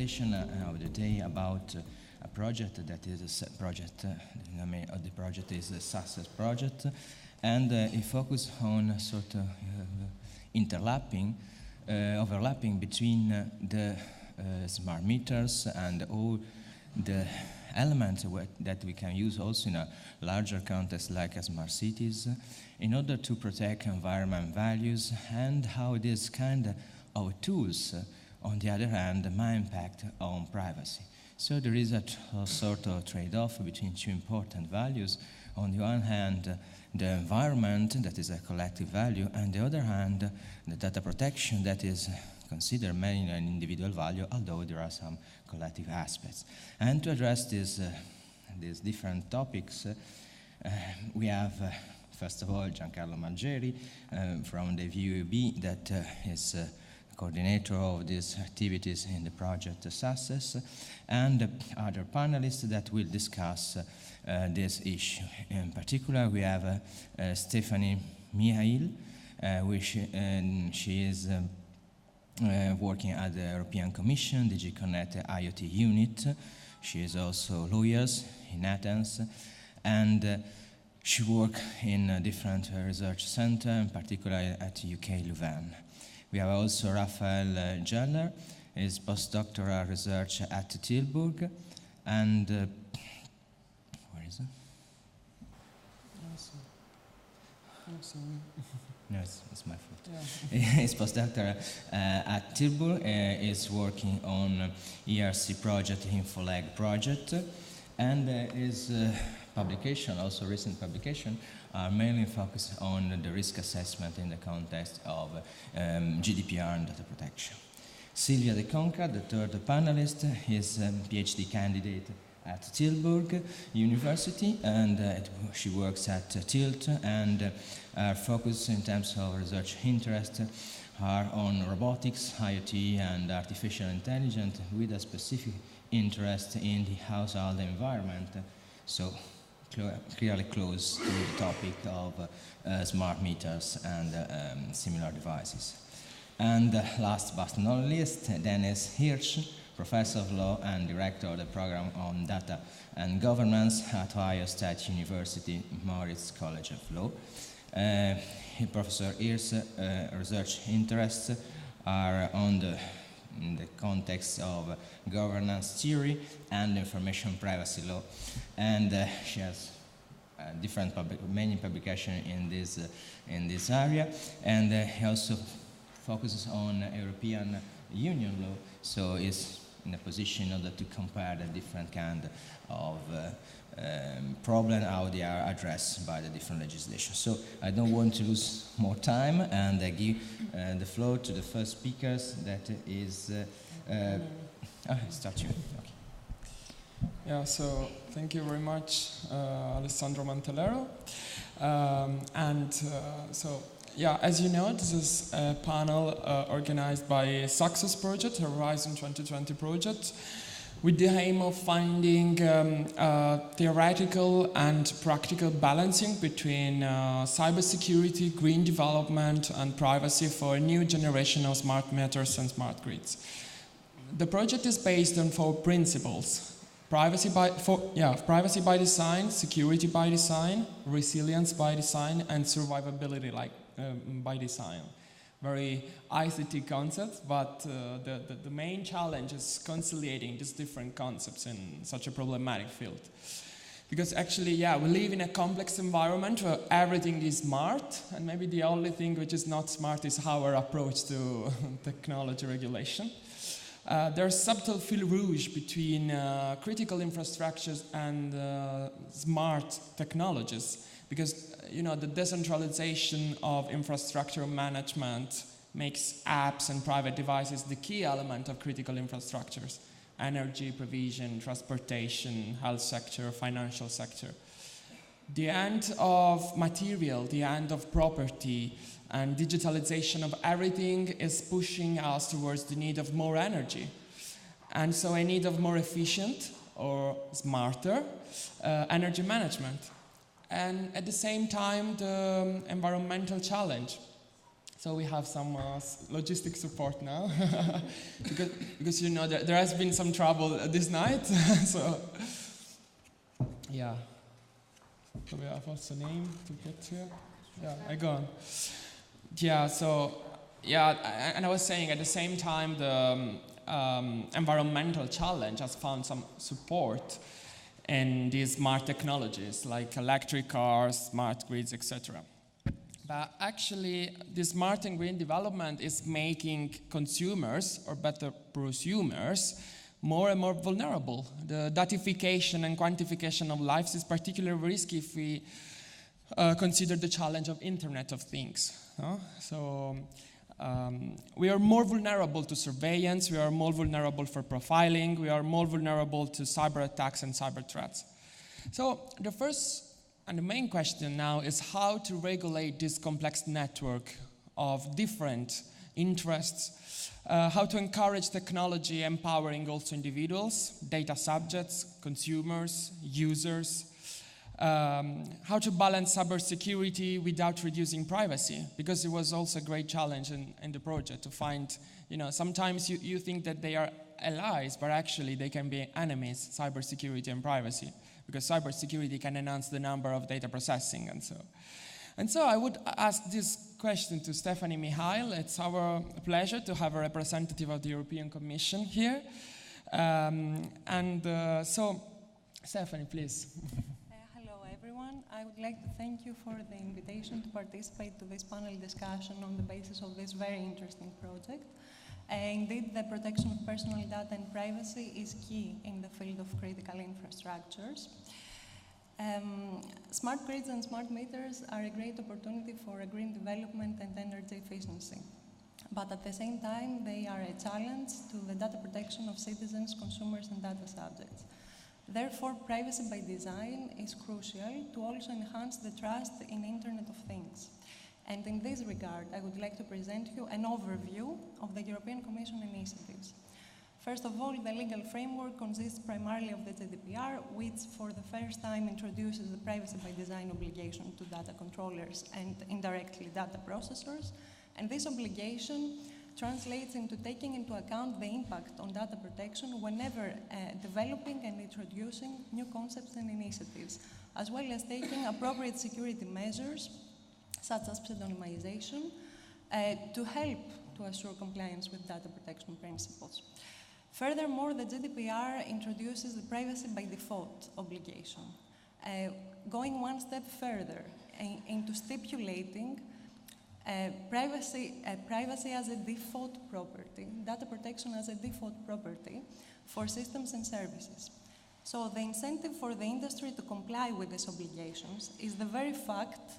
presentation of the day about a project that is a project, the name of the project is the Success Project, and it focuses on sort of overlapping between the smart meters and all the elements that we can use also in a larger context like smart cities in order to protect environment values, and how this kind of tools, on the other hand, might impact on privacy. So there is a sort of trade-off between two important values. On the one hand, the environment, that is a collective value, and on the other hand, the data protection that is considered mainly an individual value, although there are some collective aspects. And to address these different topics, we have, first of all, Giancarlo Malgieri from the VUB that is coordinator of these activities in the project Success, and other panelists that will discuss this issue. In particular, we have Stephanie Mihail, she is working at the European Commission, DG Connect IoT unit. She is also lawyers in Athens, and she works in different research centers, in particular at UK Leuven. We have also Raphael Gällart, is postdoctoral research at Tilburg, and where is it? No, it's my fault. Yeah. He's postdoctoral at Tilburg, is working on ERC project, InfoLeg project, and his publication, also recent publication, are mainly focused on the risk assessment in the context of GDPR and data protection. Silvia de Conca, the third panelist, is a PhD candidate at Tilburg University, and she works at Tilt, and our focus in terms of research interest are on robotics, IoT, and artificial intelligence, with a specific interest in the household environment, so clearly close to the topic of smart meters and similar devices. And last but not least, Dennis Hirsch, Professor of Law and Director of the Program on Data and Governance at Ohio State University, Moritz College of Law. Professor Hirsch's research interests are in the context of governance theory and information privacy law, and she has many publications in this area, and he also focuses on European Union law, so is in a position in order to compare the different kind of problems, how they are addressed by the different legislation. So I don't want to lose more time, and I give the floor to the first speakers. That is, start you. Okay. Yeah. So thank you very much, Alessandro Mantelero, Yeah, as you know, this is a panel organized by Success Project, Horizon 2020 project, with the aim of finding theoretical and practical balancing between cybersecurity, green development, and privacy for a new generation of smart meters and smart grids. The project is based on 4 principles: privacy by design, security by design, resilience by design, and survivability by design. Very ICT concepts, but the main challenge is conciliating these different concepts in such a problematic field. Because actually, we live in a complex environment where everything is smart, and maybe the only thing which is not smart is our approach to technology regulation. There's subtle fil rouge between critical infrastructures and smart technologies, because the decentralization of infrastructure management makes apps and private devices the key element of critical infrastructures: energy provision, transportation, health sector, financial sector. The end of material, the end of property, and digitalization of everything is pushing us towards the need of more energy. And so a need of more efficient or smarter energy management. And at the same time, the environmental challenge. So we have some logistic support now, because you know there has been some trouble this night. So yeah, so we have also name to get here. Yeah, I go on. Yeah, so yeah, and I was saying at the same time the environmental challenge has found some support in these smart technologies like electric cars, smart grids, etc. But actually, this smart and green development is making consumers, or better prosumers, more and more vulnerable. The datification and quantification of lives is particularly risky if we consider the challenge of Internet of Things. So we are more vulnerable to surveillance, we are more vulnerable for profiling, we are more vulnerable to cyber attacks and cyber threats. So the first and the main question now is how to regulate this complex network of different interests, how to encourage technology empowering also individuals, data subjects, consumers, users, how to balance cybersecurity without reducing privacy, because it was also a great challenge in the project to find, you know, sometimes you think that they are allies, but actually they can be enemies, cybersecurity and privacy, because cybersecurity can enhance the number of data processing and so. And so I would ask this question to Stephanie Mihail. It's our pleasure to have a representative of the European Commission here. So, Stephanie, please. Hello, everyone. I would like to thank you for the invitation to participate to this panel discussion on the basis of this very interesting project. Indeed, the protection of personal data and privacy is key in the field of critical infrastructures. Smart grids and smart meters are a great opportunity for a green development and energy efficiency. But at the same time, they are a challenge to the data protection of citizens, consumers, and data subjects. Therefore, privacy by design is crucial to also enhance the trust in Internet of Things. And in this regard, I would like to present you an overview of the European Commission initiatives. First of all, the legal framework consists primarily of the GDPR, which for the first time introduces the privacy by design obligation to data controllers and indirectly data processors. And this obligation translates into taking into account the impact on data protection whenever developing and introducing new concepts and initiatives, as well as taking appropriate security measures, such as pseudonymization, to help to assure compliance with data protection principles. Furthermore, the GDPR introduces the privacy by default obligation, going one step further into stipulating privacy as a default property, data protection as a default property for systems and services. So the incentive for the industry to comply with these obligations is the very fact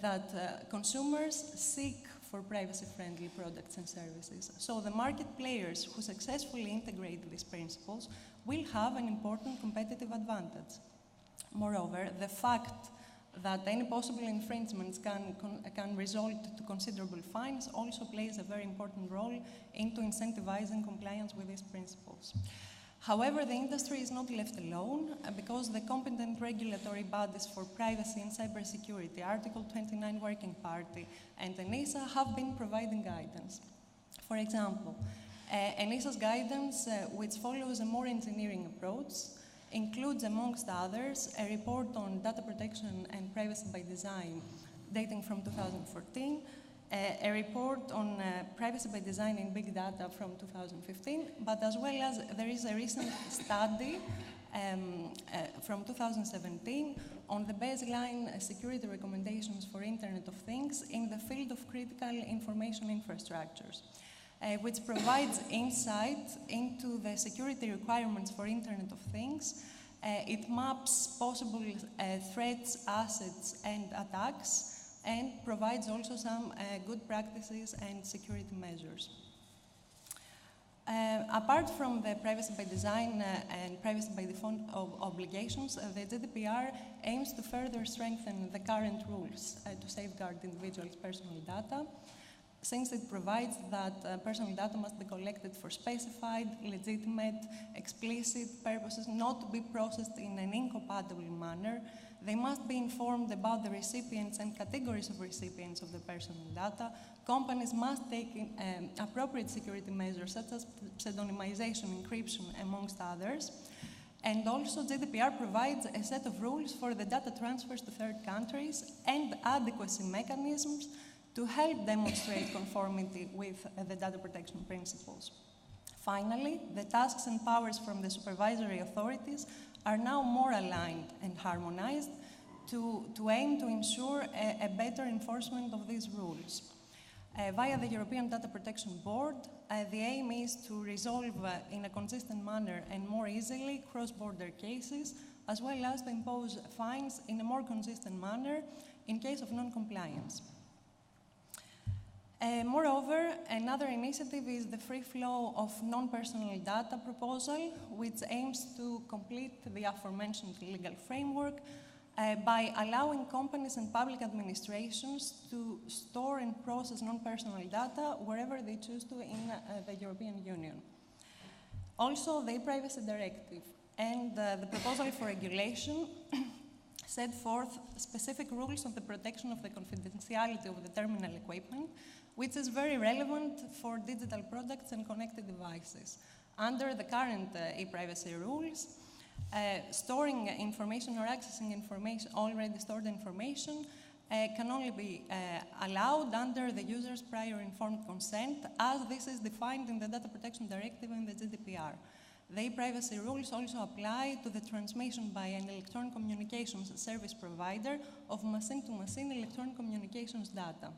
that consumers seek for privacy-friendly products and services. So the market players who successfully integrate these principles will have an important competitive advantage. Moreover, the fact that any possible infringements can result to considerable fines also plays a very important role into incentivizing compliance with these principles. However, the industry is not left alone because the competent regulatory bodies for privacy and cybersecurity, Article 29 Working Party, and ENISA have been providing guidance. For example, ENISA's guidance, which follows a more engineering approach, includes, amongst others, a report on data protection and privacy by design dating from 2014, a report on privacy by design in big data from 2015, but as well as there is a recent study from 2017 on the baseline security recommendations for Internet of Things in the field of critical information infrastructures, which provides insight into the security requirements for Internet of Things. It maps possible threats, assets, and attacks, and provides also some good practices and security measures. Apart from the privacy by design and privacy by default obligations, the GDPR aims to further strengthen the current rules to safeguard individuals' personal data. since it provides that personal data must be collected for specified, legitimate, explicit purposes, not to be processed in an incompatible manner. They must be informed about the recipients and categories of recipients of the personal data. Companies must take appropriate security measures such as pseudonymization, encryption, amongst others. And also GDPR provides a set of rules for the data transfers to third countries and adequacy mechanisms to help demonstrate conformity with the data protection principles. Finally, the tasks and powers from the supervisory authorities are now more aligned and harmonized to aim to ensure a better enforcement of these rules. Via the European Data Protection Board, the aim is to resolve in a consistent manner and more easily cross-border cases, as well as to impose fines in a more consistent manner in case of non-compliance. Moreover, another initiative is the free flow of non-personal data proposal, which aims to complete the aforementioned legal framework by allowing companies and public administrations to store and process non-personal data wherever they choose to in the European Union. Also, the e-Privacy Directive and the proposal for regulation set forth specific rules on the protection of the confidentiality of the terminal equipment, which is very relevant for digital products and connected devices. Under the current e-privacy rules, storing information or accessing information, already stored information, can only be allowed under the user's prior informed consent, as this is defined in the Data Protection Directive and the GDPR. The e-privacy rules also apply to the transmission by an electronic communications service provider of machine-to-machine electronic communications data.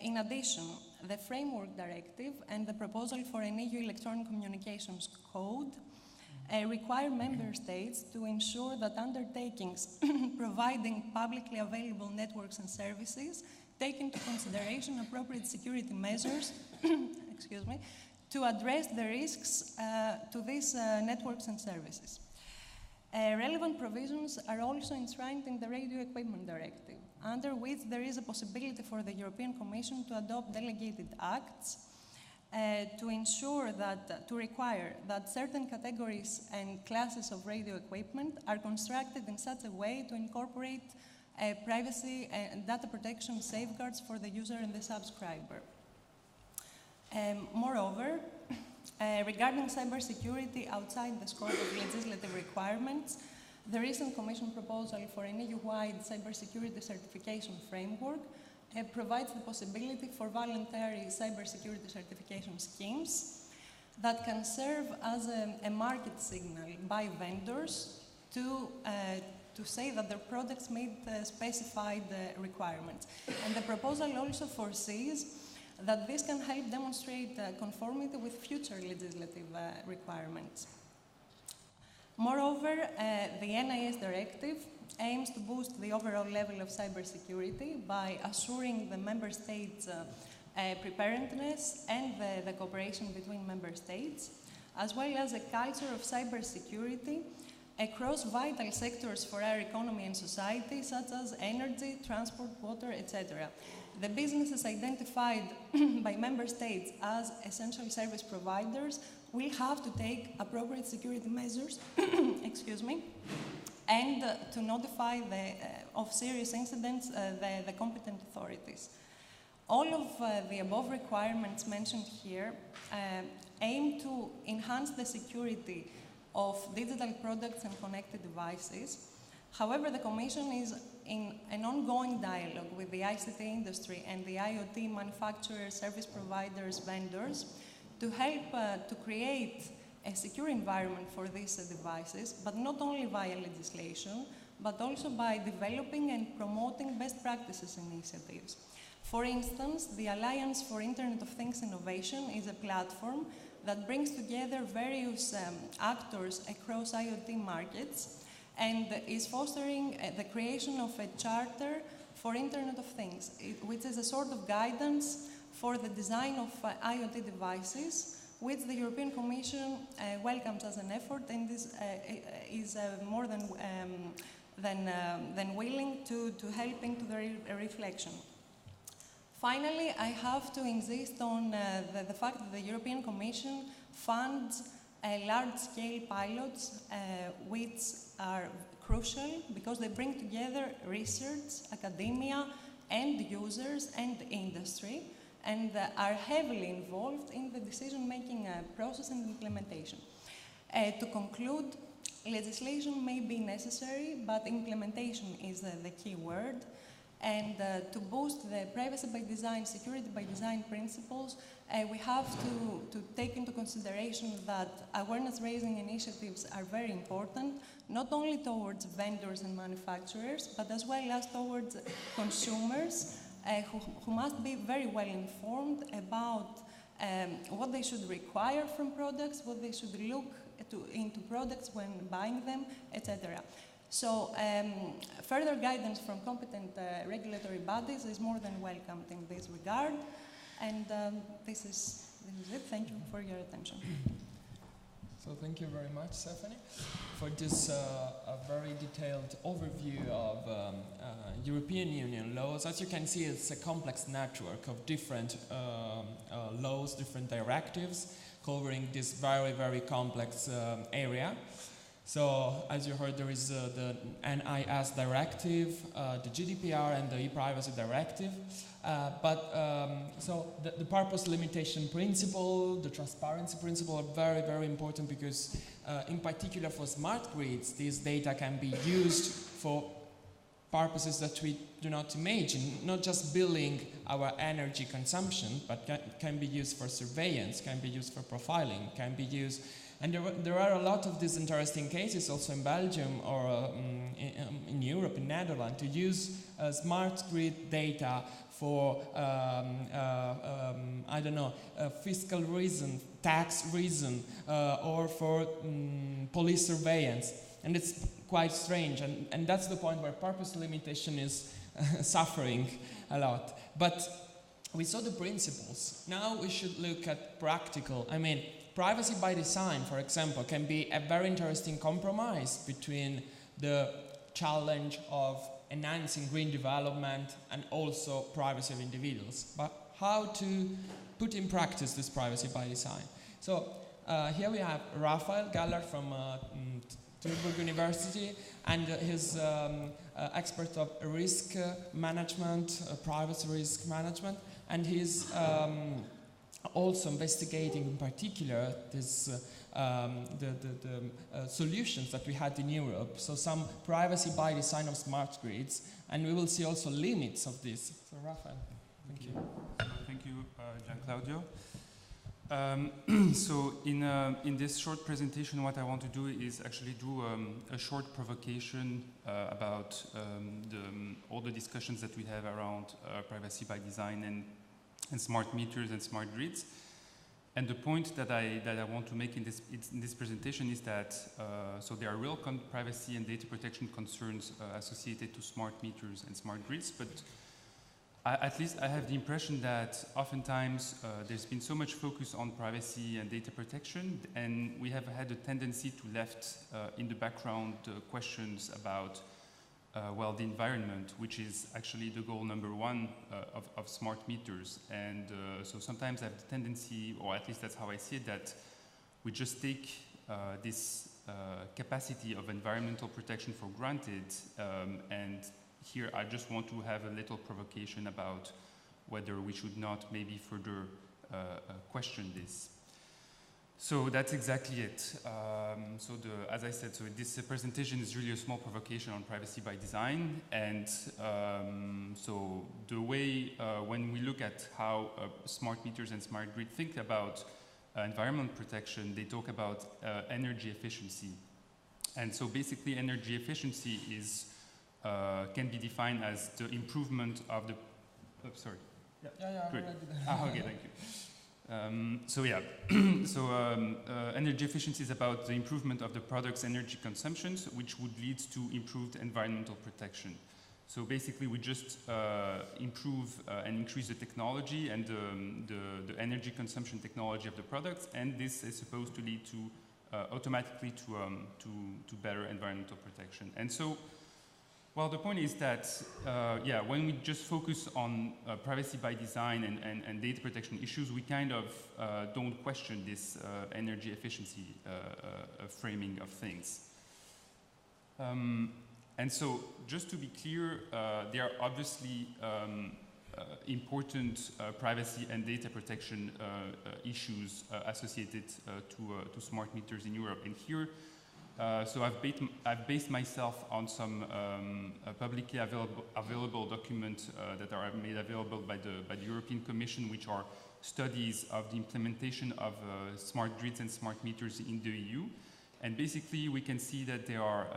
In addition, the Framework Directive and the proposal for an EU Electronic Communications Code require member states to ensure that undertakings providing publicly available networks and services take into consideration appropriate security measures excuse me, to address the risks to these networks and services. Relevant provisions are also enshrined in the Radio Equipment Directive, under which there is a possibility for the European Commission to adopt delegated acts to require that certain categories and classes of radio equipment are constructed in such a way to incorporate privacy and data protection safeguards for the user and the subscriber. Moreover, regarding cybersecurity outside the scope of legislative requirements, the recent Commission proposal for an EU-wide cybersecurity certification framework provides the possibility for voluntary cybersecurity certification schemes that can serve as a market signal by vendors to say that their products meet specified requirements. And the proposal also foresees that this can help demonstrate conformity with future legislative requirements. Moreover, the NIS directive aims to boost the overall level of cybersecurity by assuring the member states' preparedness and the cooperation between member states, as well as a culture of cybersecurity across vital sectors for our economy and society, such as energy, transport, water, etc. The businesses identified by member states as essential service providers will have to take appropriate security measures excuse me, and to notify of serious incidents the competent authorities. All of the above requirements mentioned here aim to enhance the security of digital products and connected devices. However, the Commission is in an ongoing dialogue with the ICT industry and the IoT manufacturers, service providers, vendors to help to create a secure environment for these devices, but not only via legislation, but also by developing and promoting best practices initiatives. For instance, the Alliance for Internet of Things Innovation is a platform that brings together various actors across IoT markets and is fostering the creation of a charter for Internet of Things, which is a sort of guidance for the design of IoT devices, which the European Commission welcomes as an effort and is more than willing to help into the reflection. Finally, I have to insist on the fact that the European Commission funds large-scale pilots, which are crucial because they bring together research, academia, end users, and industry, and are heavily involved in the decision-making process and implementation. To conclude, legislation may be necessary, but implementation is the key word. And to boost the privacy by design, security by design principles, we have to take into consideration that awareness-raising initiatives are very important, not only towards vendors and manufacturers, but as well as towards consumers who must be very well informed about what they should require from products, what they should look into products when buying them, etc. So further guidance from competent regulatory bodies is more than welcomed in this regard. And this is it. Thank you for your attention. So thank you very much, Stephanie, for this very detailed overview of European Union laws. As you can see, it's a complex network of different laws, different directives, covering this very, very complex area. So, as you heard, there is the NIS directive, the GDPR, and the e-privacy directive. So the purpose limitation principle, the transparency principle are very, very important because, in particular for smart grids, this data can be used for purposes that we do not imagine, not just billing our energy consumption, but can be used for surveillance, can be used for profiling, can be used. And there are a lot of these interesting cases also in Belgium or in Europe, in Netherlands, to use smart grid data for, I don't know, fiscal reason, tax reason, or for police surveillance. And it's quite strange. And that's the point where purpose limitation is suffering a lot. But we saw the principles. Now we should look at practical. I mean, privacy by design, for example, can be a very interesting compromise between the challenge of enhancing green development and also privacy of individuals. But how to put in practice this privacy by design? So here we have Raphael Gällart from Tilburg University, and his expert of risk management, privacy risk management, and he's also investigating in particular this, the solutions that we had in Europe, so some privacy by design of smart grids, and we will see also limits of this. So Raphael, thank you. Thank you, Gianclaudio. So in this short presentation, what I want to do is actually do a short provocation about all the discussions that we have around privacy by design and smart meters and smart grids. And the point that I want to make in this presentation is that so there are real privacy and data protection concerns associated to smart meters and smart grids, but at least I have the impression that oftentimes there's been so much focus on privacy and data protection, and we have had a tendency to left in the background questions about well, the environment, which is actually the goal number one of smart meters. And so sometimes I have the tendency, or at least that's how I see it, that we just take this capacity of environmental protection for granted. And here I just want to have a little provocation about whether we should not maybe further question this. So that's exactly it. As I said, so this presentation is really a small provocation on privacy by design. And so the way when we look at how smart meters and smart grid think about environment protection, they talk about energy efficiency. And so basically energy efficiency is can be defined as the improvement of the, sorry. Yeah, great. Okay, thank you. Energy efficiency is about the improvement of the product's energy consumptions, which would lead to improved environmental protection. So basically, we just improve and increase the technology and the energy consumption technology of the products, and this is supposed to lead to automatically to better environmental protection. And so Well, the point is that, yeah, when we just focus on privacy by design and data protection issues, we kind of don't question this energy efficiency framing of things. And so, just to be clear, there are obviously important privacy and data protection issues associated to smart meters in Europe. And here, so I've based myself on some publicly available documents that are made available by the European Commission, which are studies of the implementation of smart grids and smart meters in the EU. And basically, we can see that there are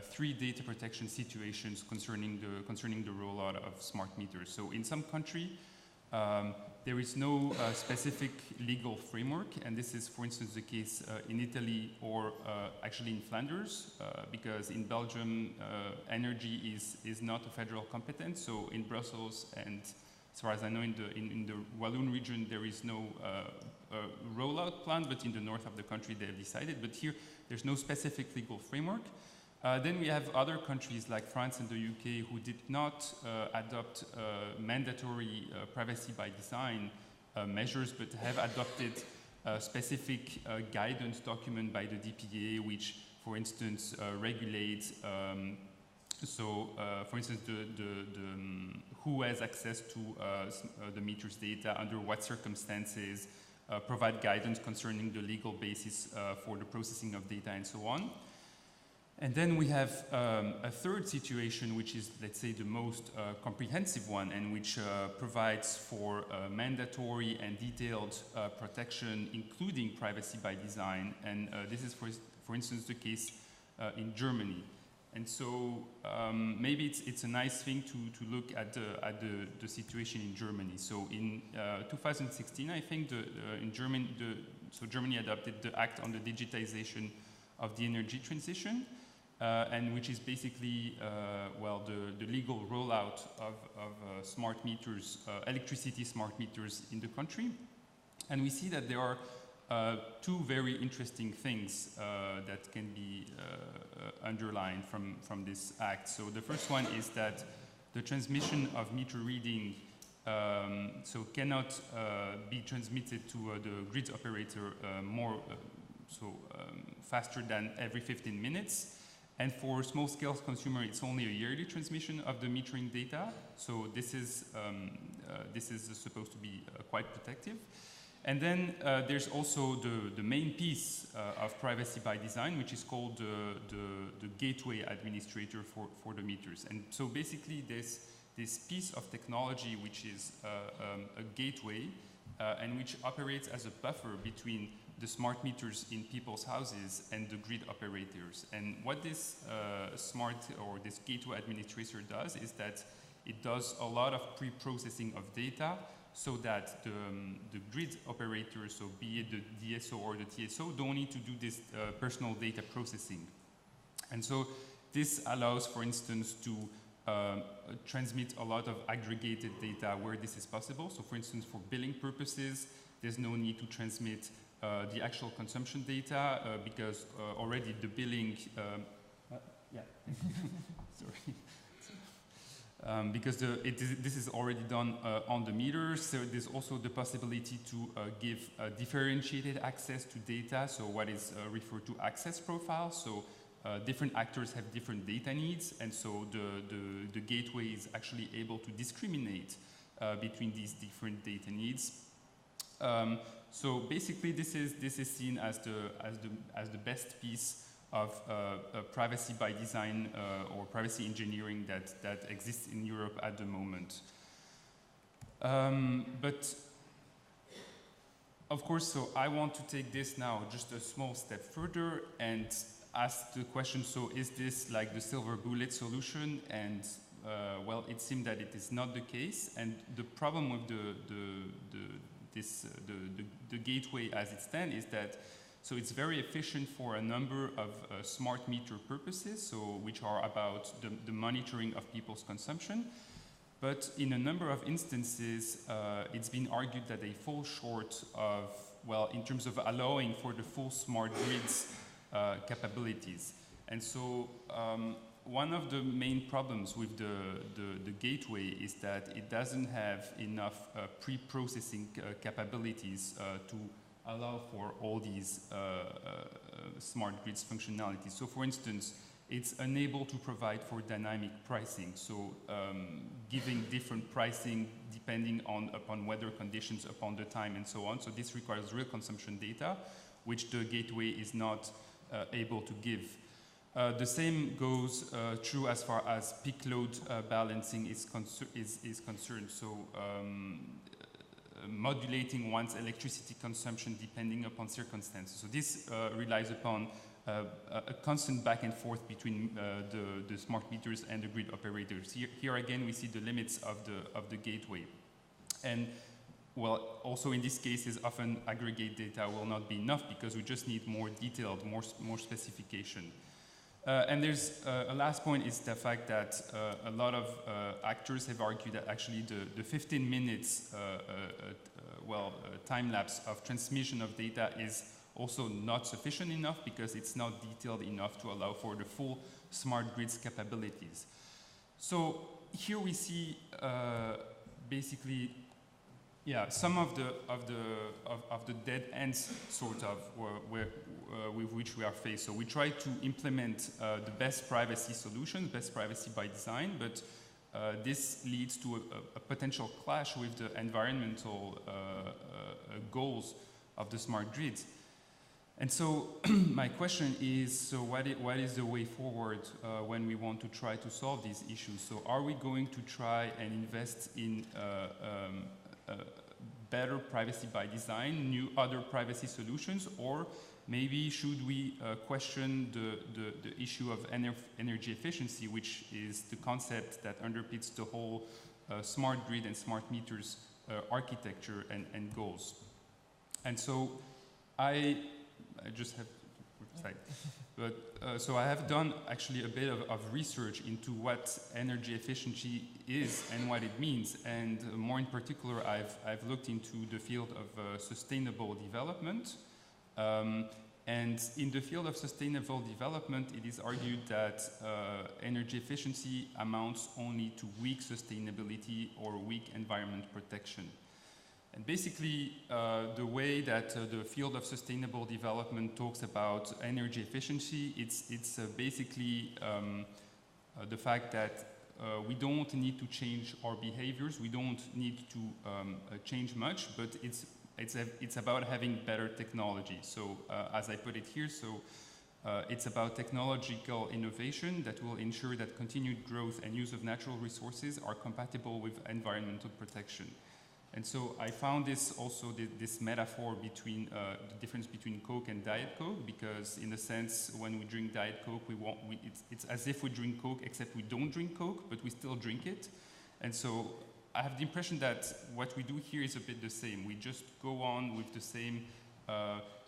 3 data protection situations concerning the rollout of smart meters. So in some country, there is no specific legal framework, and this is, for instance, the case in Italy or actually in Flanders, because in Belgium, energy is not a federal competence. So in Brussels, and as far as I know, in the Walloon region, there is no rollout plan, but in the north of the country, they have decided. But here, there's no specific legal framework. Then we have other countries like France and the UK who did not adopt mandatory privacy by design measures, but have adopted a specific guidance document by the DPA, which, for instance, regulates, for instance, who has access to the meters data, under what circumstances, provide guidance concerning the legal basis for the processing of data, and so on. And then we have a third situation, which is, let's say, the most comprehensive one, and which provides for mandatory and detailed protection, including privacy by design. And this is, for instance, the case in Germany. And so maybe it's a nice thing to look at the situation in Germany. So in 2016, I think in Germany, Germany adopted the Act on the Digitization of the Energy Transition, and which is basically the legal rollout of smart meters, electricity smart meters in the country. And we see that there are 2 very interesting things that can be underlined from this act. So the first one is that the transmission of meter reading cannot be transmitted to the grid operator faster than every 15 minutes. And for small-scale consumer, it's only a yearly transmission of the metering data. So this is supposed to be quite protective. And then there's also the main piece of privacy by design, which is called the gateway administrator for the meters. And so basically this piece of technology, which is a gateway and which operates as a buffer between the smart meters in people's houses and the grid operators. And what this this gateway administrator does is that it does a lot of pre-processing of data, so that the grid operators, so be it the DSO or the TSO, don't need to do this personal data processing. And so this allows, for instance, to transmit a lot of aggregated data where this is possible. So for instance, for billing purposes, there's no need to transmit the actual consumption data because already the billing, sorry. Because this is already done on the meters. So there's also the possibility to give differentiated access to data, so what is referred to access profiles. So different actors have different data needs, and so the gateway is actually able to discriminate between these different data needs. So basically, this is seen as the best piece of privacy by design or privacy engineering that exists in Europe at the moment. But of course, so I want to take this now just a small step further and ask the question, so is this like the silver bullet solution? And well, it seemed that it is not the case. And the problem with the gateway as it stands is that so it's very efficient for a number of smart meter purposes, so which are about the monitoring of people's consumption. But in a number of instances, it's been argued that they fall short of, well, in terms of allowing for the full smart grids capabilities. And so one of the main problems with the gateway is that it doesn't have enough pre-processing capabilities to allow for all these smart grids functionalities. So for instance, it's unable to provide for dynamic pricing, so giving different pricing depending upon weather conditions, upon the time, and so on. So this requires real consumption data, which the gateway is not able to give. The same goes true as far as peak load balancing is concerned. So modulating one's electricity consumption depending upon circumstances. So this relies upon a constant back and forth between the smart meters and the grid operators. Here again, we see the limits of the gateway. And well, also in these cases, often aggregate data will not be enough because we just need more detailed, more specification. And there's a last point is the fact that a lot of actors have argued that actually the 15 minutes time lapse of transmission of data is also not sufficient enough because it's not detailed enough to allow for the full smart grids capabilities. So here we see basically, yeah, some of the dead ends sort of with which we are faced. So we try to implement the best privacy solutions, best privacy by design, but this leads to a potential clash with the environmental goals of the smart grids. And so my question is, so what is the way forward when we want to try to solve these issues? So are we going to try and invest in better privacy by design, new other privacy solutions, or maybe should we question the issue of energy efficiency, which is the concept that underpins the whole smart grid and smart meters architecture and goals? And so I just have to say, but so I have done actually a bit of research into what energy efficiency is and what it means, and more in particular, I've looked into the field of sustainable development. And in the field of sustainable development, it is argued that energy efficiency amounts only to weak sustainability or weak environment protection. And basically, the way that the field of sustainable development talks about energy efficiency, it's basically the fact that we don't need to change our behaviors, we don't need to change much, but it's about having better technology. So as I put it here, so it's about technological innovation that will ensure that continued growth and use of natural resources are compatible with environmental protection. And so I found this also, this metaphor between the difference between Coke and Diet Coke, because in a sense, when we drink Diet Coke, it's as if we drink Coke, except we don't drink Coke, but we still drink it. And so I have the impression that what we do here is a bit the same. We just go on with the same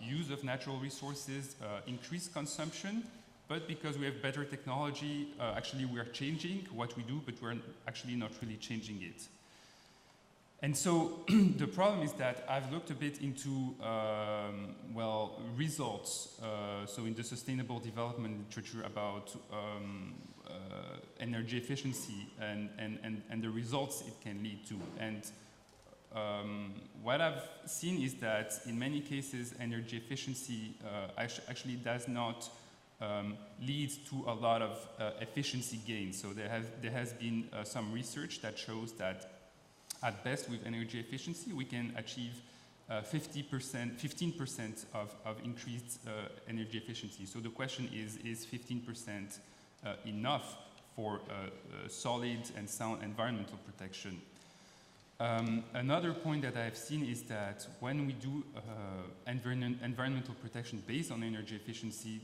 use of natural resources, increased consumption, but because we have better technology, actually we are changing what we do, but we're actually not really changing it. And so the problem is that I've looked a bit into, results. So in the sustainable development literature about energy efficiency and the results it can lead to. And what I've seen is that in many cases, energy efficiency actually does not lead to a lot of efficiency gains. So there has been some research that shows that at best, with energy efficiency, we can achieve 15% of increased energy efficiency. So the question is 15% enough for solid and sound environmental protection? Another point that I've seen is that when we do environmental protection based on energy efficiency,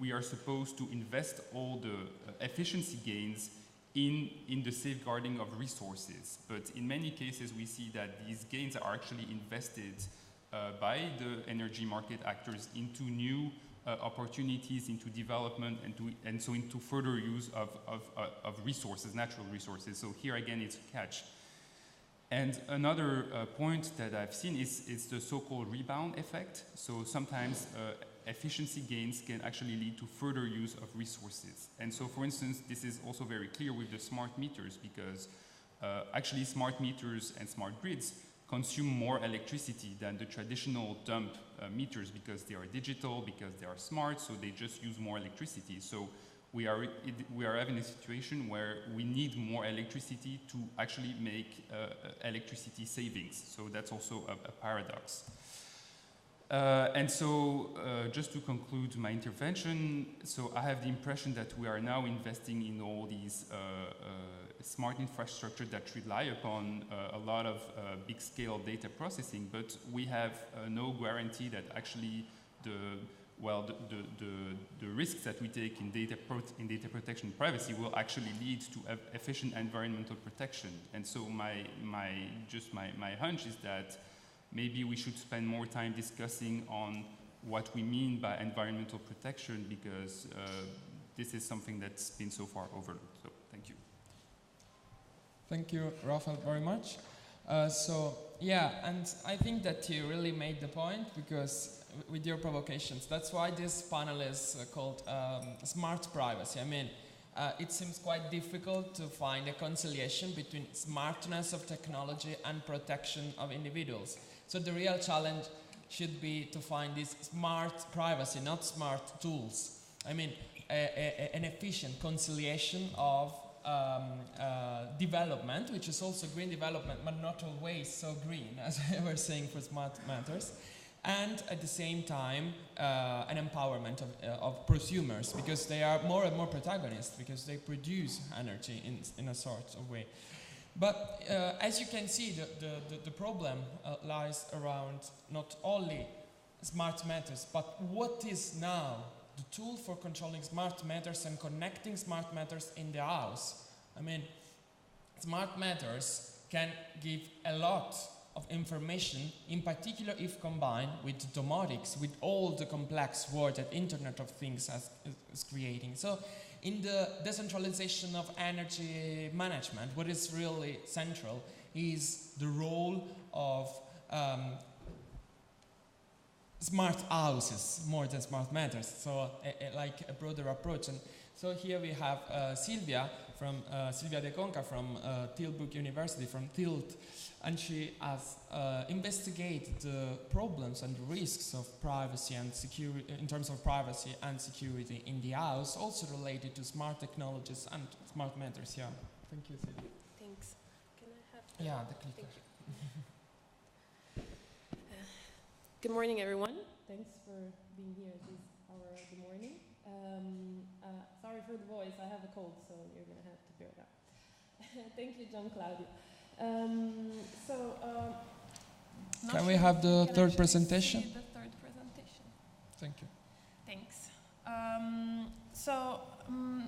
we are supposed to invest all the efficiency gains in the safeguarding of resources. But in many cases, we see that these gains are actually invested by the energy market actors into new opportunities, into development, and so into further use of resources, natural resources. So here again, it's a catch. And another point that I've seen is the so-called rebound effect. So sometimes efficiency gains can actually lead to further use of resources. And so, for instance, this is also very clear with the smart meters, because actually smart meters and smart grids consume more electricity than the traditional dump meters, because they are digital, because they are smart, so they just use more electricity. So we are having a situation where we need more electricity to actually make electricity savings. So that's also a paradox. And so, just to conclude my intervention, so I have the impression that we are now investing in all these smart infrastructure that rely upon a lot of big-scale data processing, but we have no guarantee that actually the risks that we take in data protection and privacy will actually lead to efficient environmental protection. And so my hunch is that maybe we should spend more time discussing on what we mean by environmental protection, because this is something that's been so far overlooked. So thank you. Thank you, Raphael, very much. So yeah, and I think that you really made the point, because with your provocations, that's why this panel is called Smart Privacy. I mean, it seems quite difficult to find a conciliation between smartness of technology and protection of individuals. So the real challenge should be to find this smart privacy, not smart tools. I mean, an efficient conciliation of development, which is also green development, but not always so green, as I was saying for smart matters, and at the same time an empowerment of prosumers, because they are more and more protagonists, because they produce energy in a sort of way. But as you can see, the problem lies around not only smart matters, but what is now the tool for controlling smart matters and connecting smart matters in the house. I mean, smart matters can give a lot of information, in particular if combined with domotics, with all the complex world that Internet of Things is creating. So in the decentralization of energy management, what is really central is the role of smart houses more than smart matters, so like a broader approach. And so here we have Silvia de Conca from Tilburg University, from Tilt, and she has investigated the problems and risks of privacy and security, in terms of privacy and security in the house, also related to smart technologies and smart matters. Yeah, thank you, Silvia. Thanks. Can I have? Yeah, the clicker. Thank you. Good morning, everyone. Thanks for being here at this hour of the morning. Sorry for the voice, I have a cold, so you're going to have to bear it out. Thank you, Gianclaudio. Can we have the third presentation? The third presentation. Thank you. Thanks.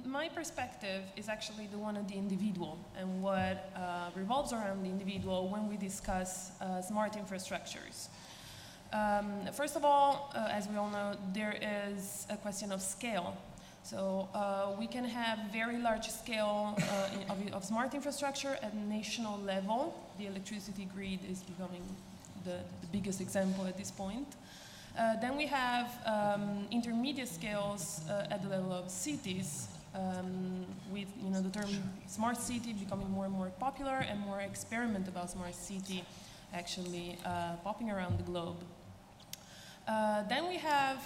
My perspective is actually the one of the individual, and what revolves around the individual when we discuss smart infrastructures. First of all, as we all know, there is a question of scale. So we can have very large scale of smart infrastructure at national level. The electricity grid is becoming the biggest example at this point. Then we have intermediate scales at the level of cities, with the term smart city becoming more and more popular, and more experiment about smart city actually popping around the globe. Then we have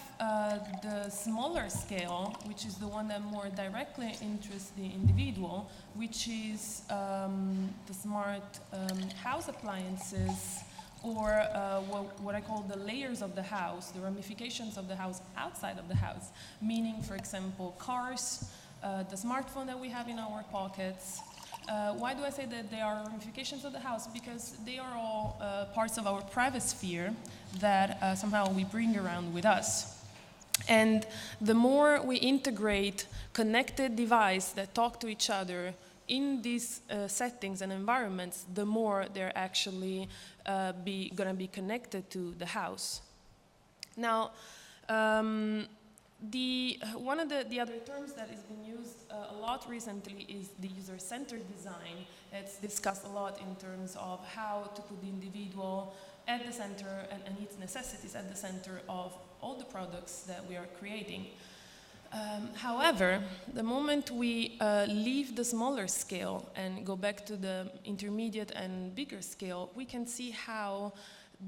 the smaller scale, which is the one that more directly interests the individual, which is the smart house appliances, or what I call the layers of the house, the ramifications of the house outside of the house, meaning, for example, cars, the smartphone that we have in our pockets. Why do I say that they are ramifications of the house? Because they are all parts of our private sphere that somehow we bring around with us. And the more we integrate connected devices that talk to each other in these settings and environments, the more they're actually going to be connected to the house. Now, one of the other terms that has been used a lot recently is the user-centered design. It's discussed a lot in terms of how to put the individual at the center and its necessities at the center of all the products that we are creating. However, the moment we leave the smaller scale and go back to the intermediate and bigger scale, we can see how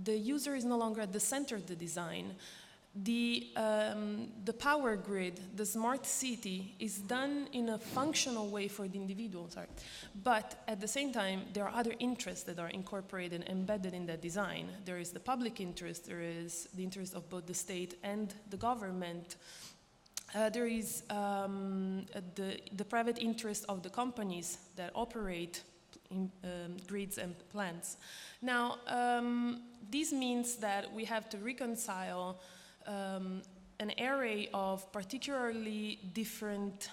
the user is no longer at the center of the design. The power grid, the smart city, is done in a functional way for the individual, but at the same time, there are other interests that are incorporated, embedded in that design. There is the public interest, there is the interest of both the state and the government. There is the private interest of the companies that operate in, grids and plants. Now, this means that we have to reconcile an array of particularly different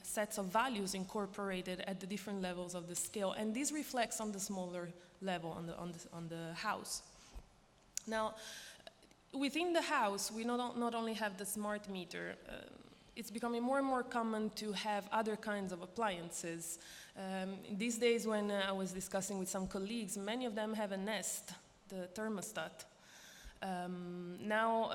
sets of values incorporated at the different levels of the scale, and this reflects on the smaller level, on the house. Now, within the house, we not only have the smart meter, it's becoming more and more common to have other kinds of appliances. These days, when I was discussing with some colleagues, many of them have a Nest, the thermostat. Now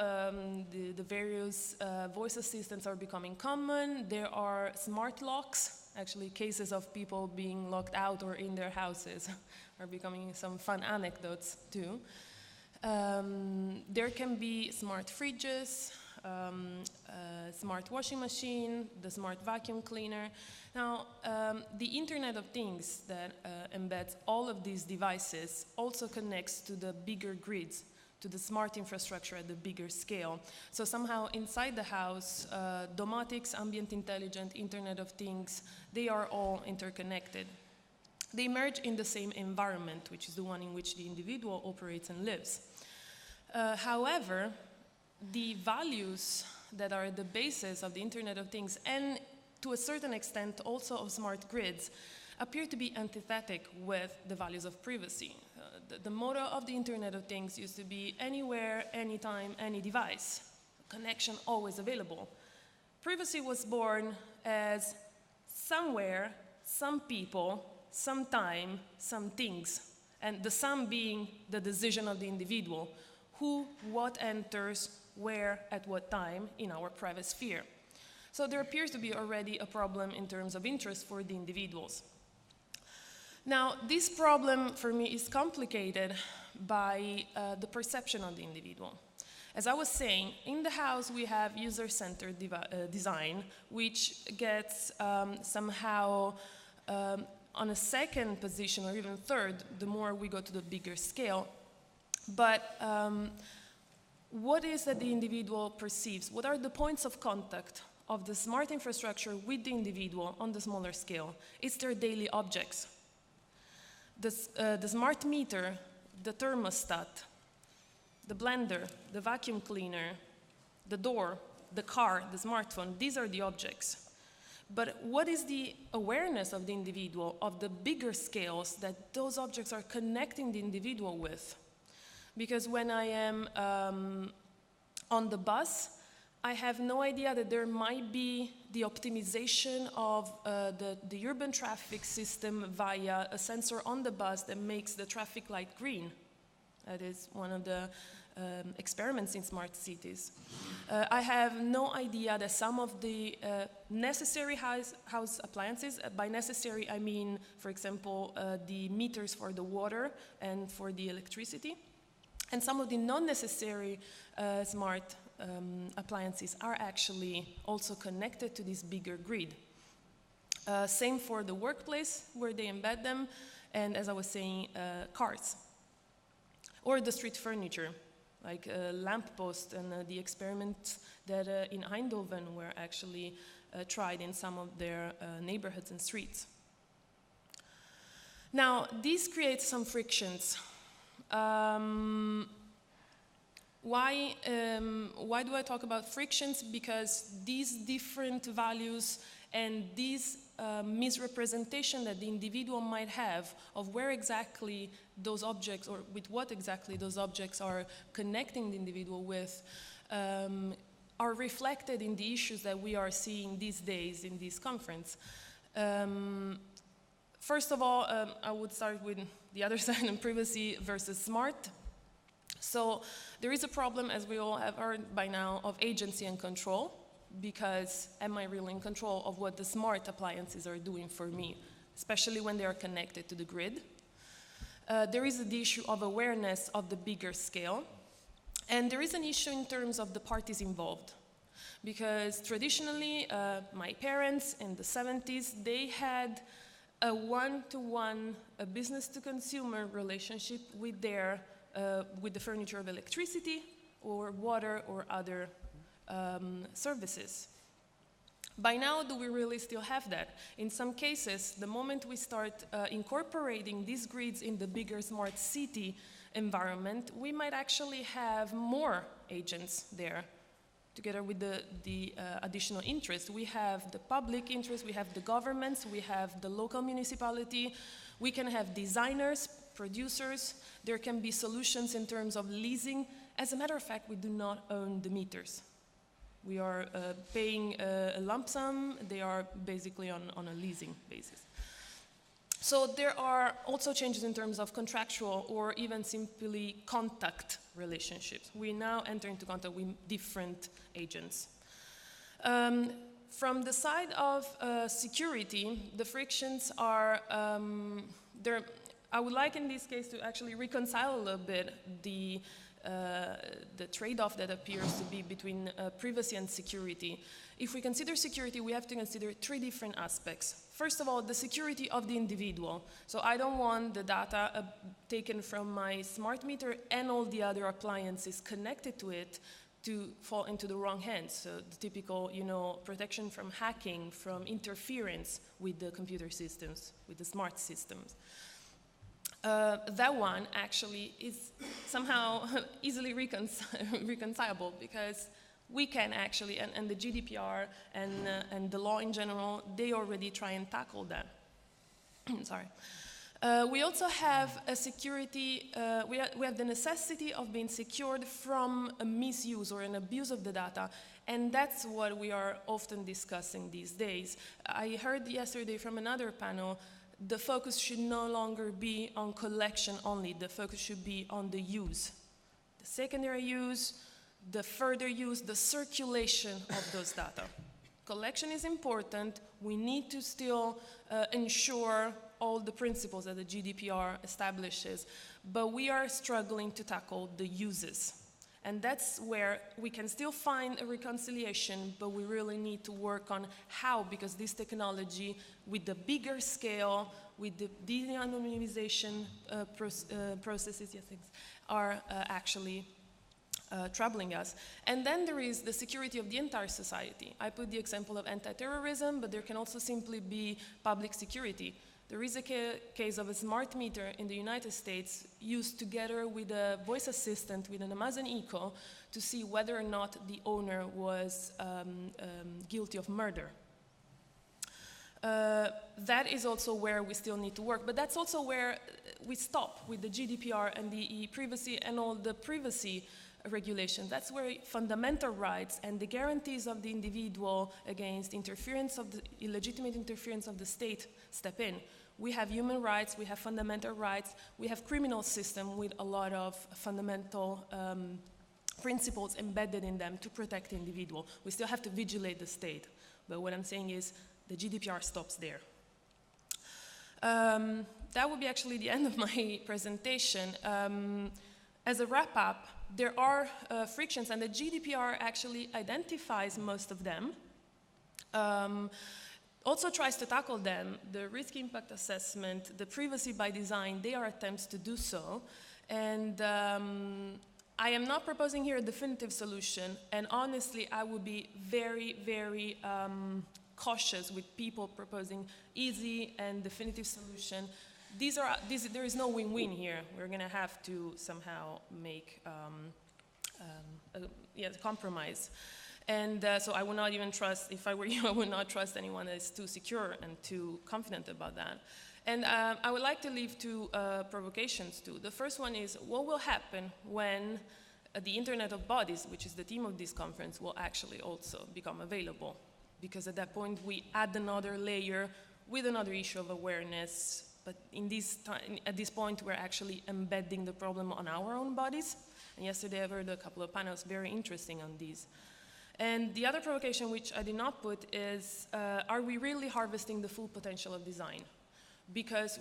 the various voice assistants are becoming common. There are smart locks, actually cases of people being locked out or in their houses are becoming some fun anecdotes too. There can be smart fridges, smart washing machine, the smart vacuum cleaner. Now, the Internet of Things that embeds all of these devices also connects to the bigger grids, to the smart infrastructure at the bigger scale. So somehow inside the house, domotics, ambient intelligence, Internet of Things, they are all interconnected. They emerge in the same environment, which is the one in which the individual operates and lives. However, the values that are the basis of the Internet of Things, and to a certain extent also of smart grids, appear to be antithetic with the values of privacy. The motto of the Internet of Things used to be anywhere, anytime, any device, connection always available. Privacy was born as somewhere, some people, some time, some things, and the some being the decision of the individual, who, what enters, where, at what time in our private sphere. So there appears to be already a problem in terms of interest for the individuals. Now, this problem for me is complicated by the perception of the individual. As I was saying, in the house we have user-centered design, which gets somehow on a second position or even third, the more we go to the bigger scale. But what is that the individual perceives? What are the points of contact of the smart infrastructure with the individual on the smaller scale? It's their daily objects. The smart meter, the thermostat, the blender, the vacuum cleaner, the door, the car, the smartphone, these are the objects. But what is the awareness of the individual of the bigger scales that those objects are connecting the individual with? Because when I am on the bus, I have no idea that there might be the optimization of the urban traffic system via a sensor on the bus that makes the traffic light green. That is one of the experiments in smart cities. I have no idea that some of the necessary house appliances, by necessary I mean, for example, the meters for the water and for the electricity, and some of the non-necessary smart appliances are actually also connected to this bigger grid. Same for the workplace, where they embed them, and as I was saying, cars. Or the street furniture, like lampposts and the experiments that in Eindhoven were actually tried in some of their neighborhoods and streets. Now, this creates some frictions. Why do I talk about frictions? Because these different values and these misrepresentation that the individual might have of where exactly those objects, or with what exactly those objects are connecting the individual with, are reflected in the issues that we are seeing these days in this conference. First of all, I would start with the other side on privacy versus smart. So there is a problem, as we all have heard by now, of agency and control, because am I really in control of what the smart appliances are doing for me, especially when they are connected to the grid? There is the issue of awareness of the bigger scale, and there is an issue in terms of the parties involved. Because traditionally, my parents in the 70s, they had a one-to-one, a business-to-consumer relationship with their, with the furniture of electricity or water or other services. By now, do we really still have that? In some cases, the moment we start incorporating these grids in the bigger smart city environment, we might actually have more agents there. Together with the additional interest. We have the public interest, we have the governments, we have the local municipality, we can have designers, producers, there can be solutions in terms of leasing. As a matter of fact, we do not own the meters. We are paying a lump sum, they are basically on a leasing basis. So there are also changes in terms of contractual or even simply contact relationships. We now enter into contact with different agents. From the side of security, the frictions are there. I would like in this case to actually reconcile a little bit the trade-off that appears to be between privacy and security. If we consider security, we have to consider three different aspects. First of all, the security of the individual. So I don't want the data taken from my smart meter and all the other appliances connected to it to fall into the wrong hands. So the typical, protection from hacking, from interference with the computer systems, with the smart systems. That one actually is somehow easily reconcilable because we can actually, and the GDPR and the law in general, they already try and tackle that. Sorry. We also have a security, we have the necessity of being secured from a misuse or an abuse of the data, and that's what we are often discussing these days. I heard yesterday from another panel, the focus should no longer be on collection only, the focus should be on the use. The secondary use, the further use, the circulation of those data. Collection is important. We need to still ensure all the principles that the GDPR establishes, but we are struggling to tackle the uses. And that's where we can still find a reconciliation, but we really need to work on how, because this technology, with the bigger scale, with the de-anonymization processes, are actually troubling us. And then there is the security of the entire society. I put the example of anti-terrorism, but there can also simply be public security. There is a case of a smart meter in the United States used together with a voice assistant with an Amazon Echo to see whether or not the owner was guilty of murder. That is also where we still need to work, but that's also where we stop with the GDPR and the e-privacy and all the privacy regulations. That's where fundamental rights and the guarantees of the individual against interference of the illegitimate interference of the state step in. We have human rights, we have fundamental rights, we have criminal system with a lot of fundamental principles embedded in them to protect the individual. We still have to vigilate the state, but what I'm saying is the GDPR stops there. That would be actually the end of my presentation. As a wrap-up, there are frictions, and the GDPR actually identifies most of them. Also tries to tackle them. The risk impact assessment, the privacy by design, they are attempts to do so. And I am not proposing here a definitive solution, and honestly, I would be very, very cautious with people proposing easy and definitive solution. There is no win-win here. We're going to have to somehow make a compromise. And so I would not even trust, if I were you, I would not trust anyone that is too secure and too confident about that. And I would like to leave two provocations too. The first one is, what will happen when the Internet of Bodies, which is the theme of this conference, will actually also become available? Because at that point, we add another layer with another issue of awareness, But at this point, we're actually embedding the problem on our own bodies. And yesterday I heard a couple of panels very interesting on these. And the other provocation, which I did not put, is are we really harvesting the full potential of design? Because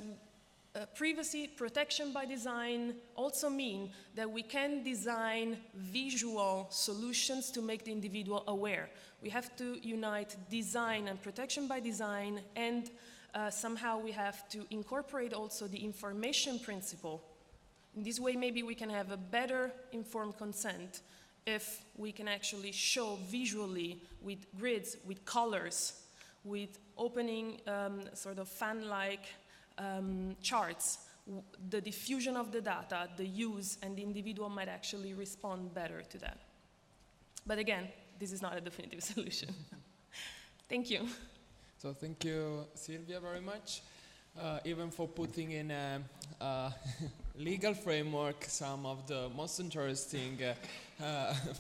privacy protection by design also mean that we can design visual solutions to make the individual aware. We have to unite design and protection by design, and somehow we have to incorporate also the information principle. In this way, maybe we can have a better informed consent if we can actually show visually with grids, with colors, with opening sort of fan-like charts, the diffusion of the data, the use, and the individual might actually respond better to that. But again, this is not a definitive solution. Thank you. So thank you, Silvia, very much, even for putting in a legal framework some of the most interesting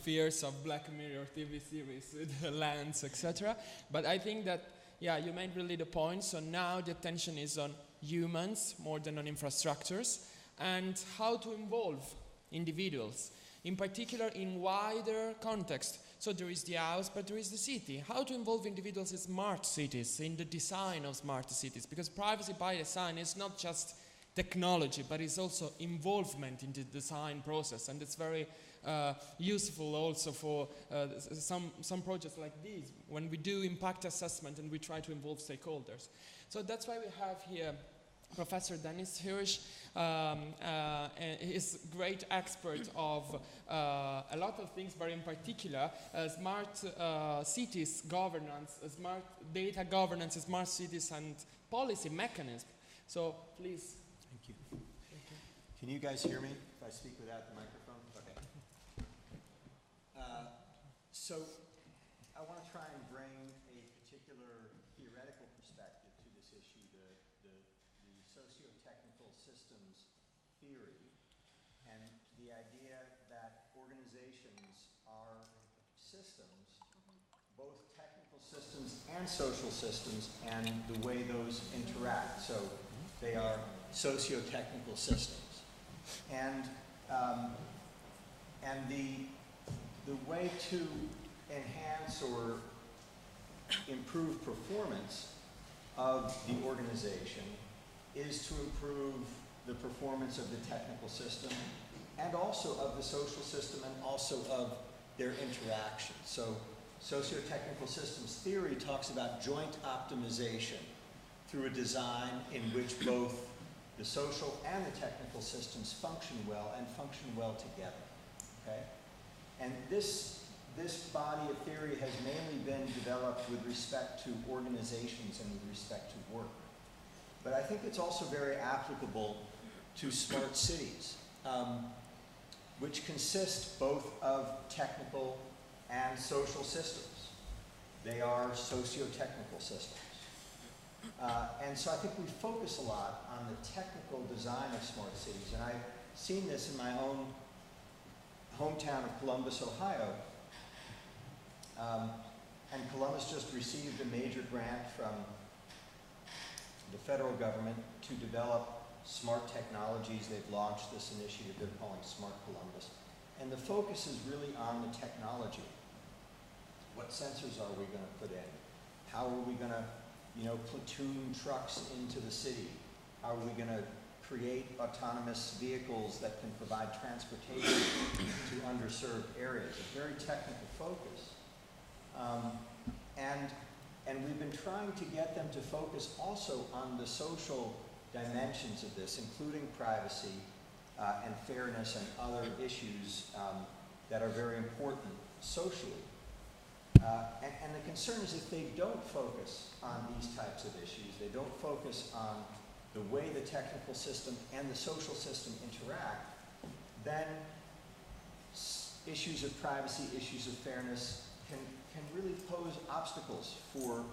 fears of Black Mirror TV series with the lands, etc. But I think that, yeah, you made really the point. So now the attention is on humans more than on infrastructures, and how to involve individuals, in particular in wider context. So there is the house, but there is the city. How to involve individuals in smart cities, in the design of smart cities, because privacy by design is not just technology, but it's also involvement in the design process, and it's very useful also for some projects like these, when we do impact assessment and we try to involve stakeholders. So that's why we have here Professor Dennis Hirsch. He's a great expert of a lot of things, but in particular smart cities governance, smart data governance, smart cities and policy mechanism. So please. Thank you. Can you guys hear me if I speak without the microphone? Okay. So I want to try and bring a particular theoretical perspective to this issue, the socio-technical systems theory, and the idea that organizations are systems, both technical systems and social systems, and the way those interact. So they are socio-technical systems. And the way to enhance or improve performance of the organization is to improve the performance of the technical system and also of the social system and also of their interaction. So socio-technical systems theory talks about joint optimization through a design in which both the social and the technical systems function well and function well together. Okay? And this body of theory has mainly been developed with respect to organizations and with respect to work. But I think it's also very applicable to smart cities, which consist both of technical and social systems. They are socio-technical systems. And so I think we focus a lot on the technical design of smart cities. And I've seen this in my own hometown of Columbus, Ohio. And Columbus just received a major grant from the federal government to develop smart technologies. They've launched this initiative they're calling Smart Columbus. And the focus is really on the technology. What sensors are we going to put in? How are we going to, platoon trucks into the city? How are we going to create autonomous vehicles that can provide transportation to underserved areas? A very technical focus. And we've been trying to get them to focus also on the social dimensions of this, including privacy and fairness and other issues that are very important socially. And the concern is if they don't focus on these types of issues, they don't focus on the way the technical system and the social system interact, then issues of privacy, issues of fairness can really pose obstacles for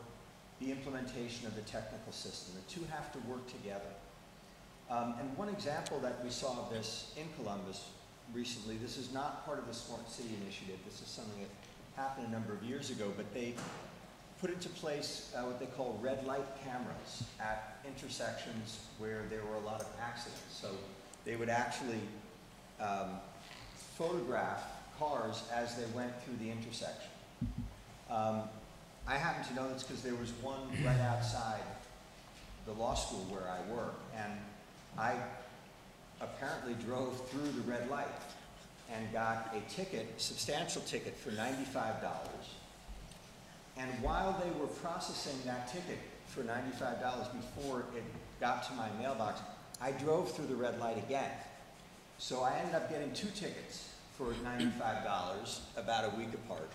the implementation of the technical system. The two have to work together. And one example that we saw of this in Columbus recently, this is not part of the Smart City Initiative, this is something that happened a number of years ago, but they put into place what they call red light cameras at intersections where there were a lot of accidents. So they would actually photograph cars as they went through the intersection. I happen to know this because there was one right outside the law school where I work, and I apparently drove through the red light and got a ticket, substantial ticket, for $95. And while they were processing that ticket for $95 before it got to my mailbox, I drove through the red light again. So I ended up getting 2 tickets for $95 about a week apart.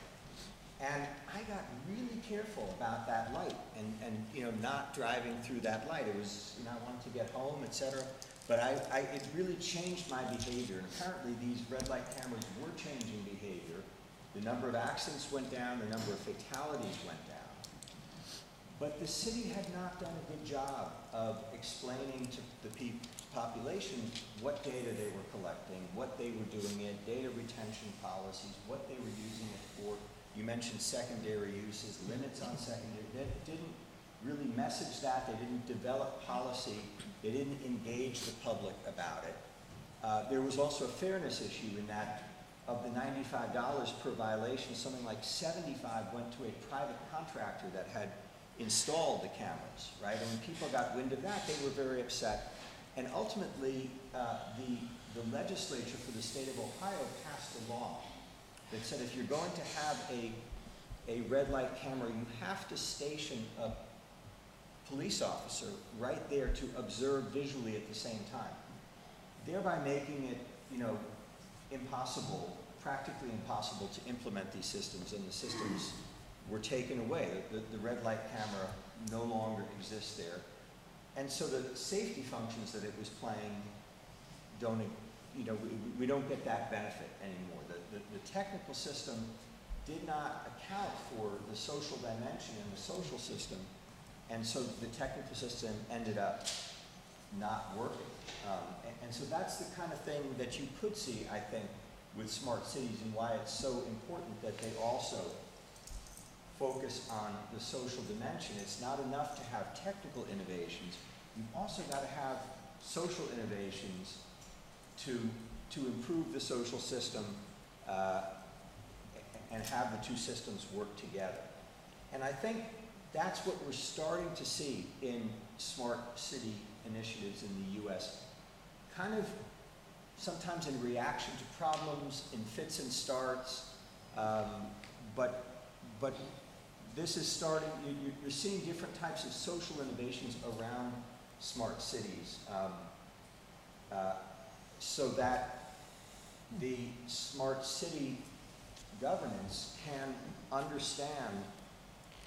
And I got really careful about that light and you know, not driving through that light. It was, you know, I wanted to get home, etc. But it really changed my behavior. And apparently these red light cameras were changing behavior. The number of accidents went down, the number of fatalities went down. But the city had not done a good job of explaining to the population what data they were collecting, what they were doing it, data retention policies, what they were using it for. You mentioned secondary uses, limits on secondary. They didn't really message that. They didn't develop policy. They didn't engage the public about it. There was also a fairness issue in that of the $95 per violation, something like 75 went to a private contractor that had installed the cameras, right? And when people got wind of that, they were very upset. And ultimately, the legislature for the state of Ohio passed a law that said if you're going to have a red light camera, you have to station a police officer right there to observe visually at the same time, thereby making it, you know, impossible, practically impossible to implement these systems, and the systems were taken away. The red light camera no longer exists there. And so the safety functions that it was playing don't, you know, we don't get that benefit anymore. The technical system did not account for the social dimension in the social system, and so the technical system ended up not working. And so that's the kind of thing that you could see, I think, with smart cities, and why it's so important that they also focus on the social dimension. It's not enough to have technical innovations. You've also got to have social innovations to improve the social system and have the two systems work together. And I think that's what we're starting to see in smart city initiatives in the US, kind of sometimes in reaction to problems, in fits and starts, but this is starting, you're seeing different types of social innovations around smart cities, so that the smart city governance can understand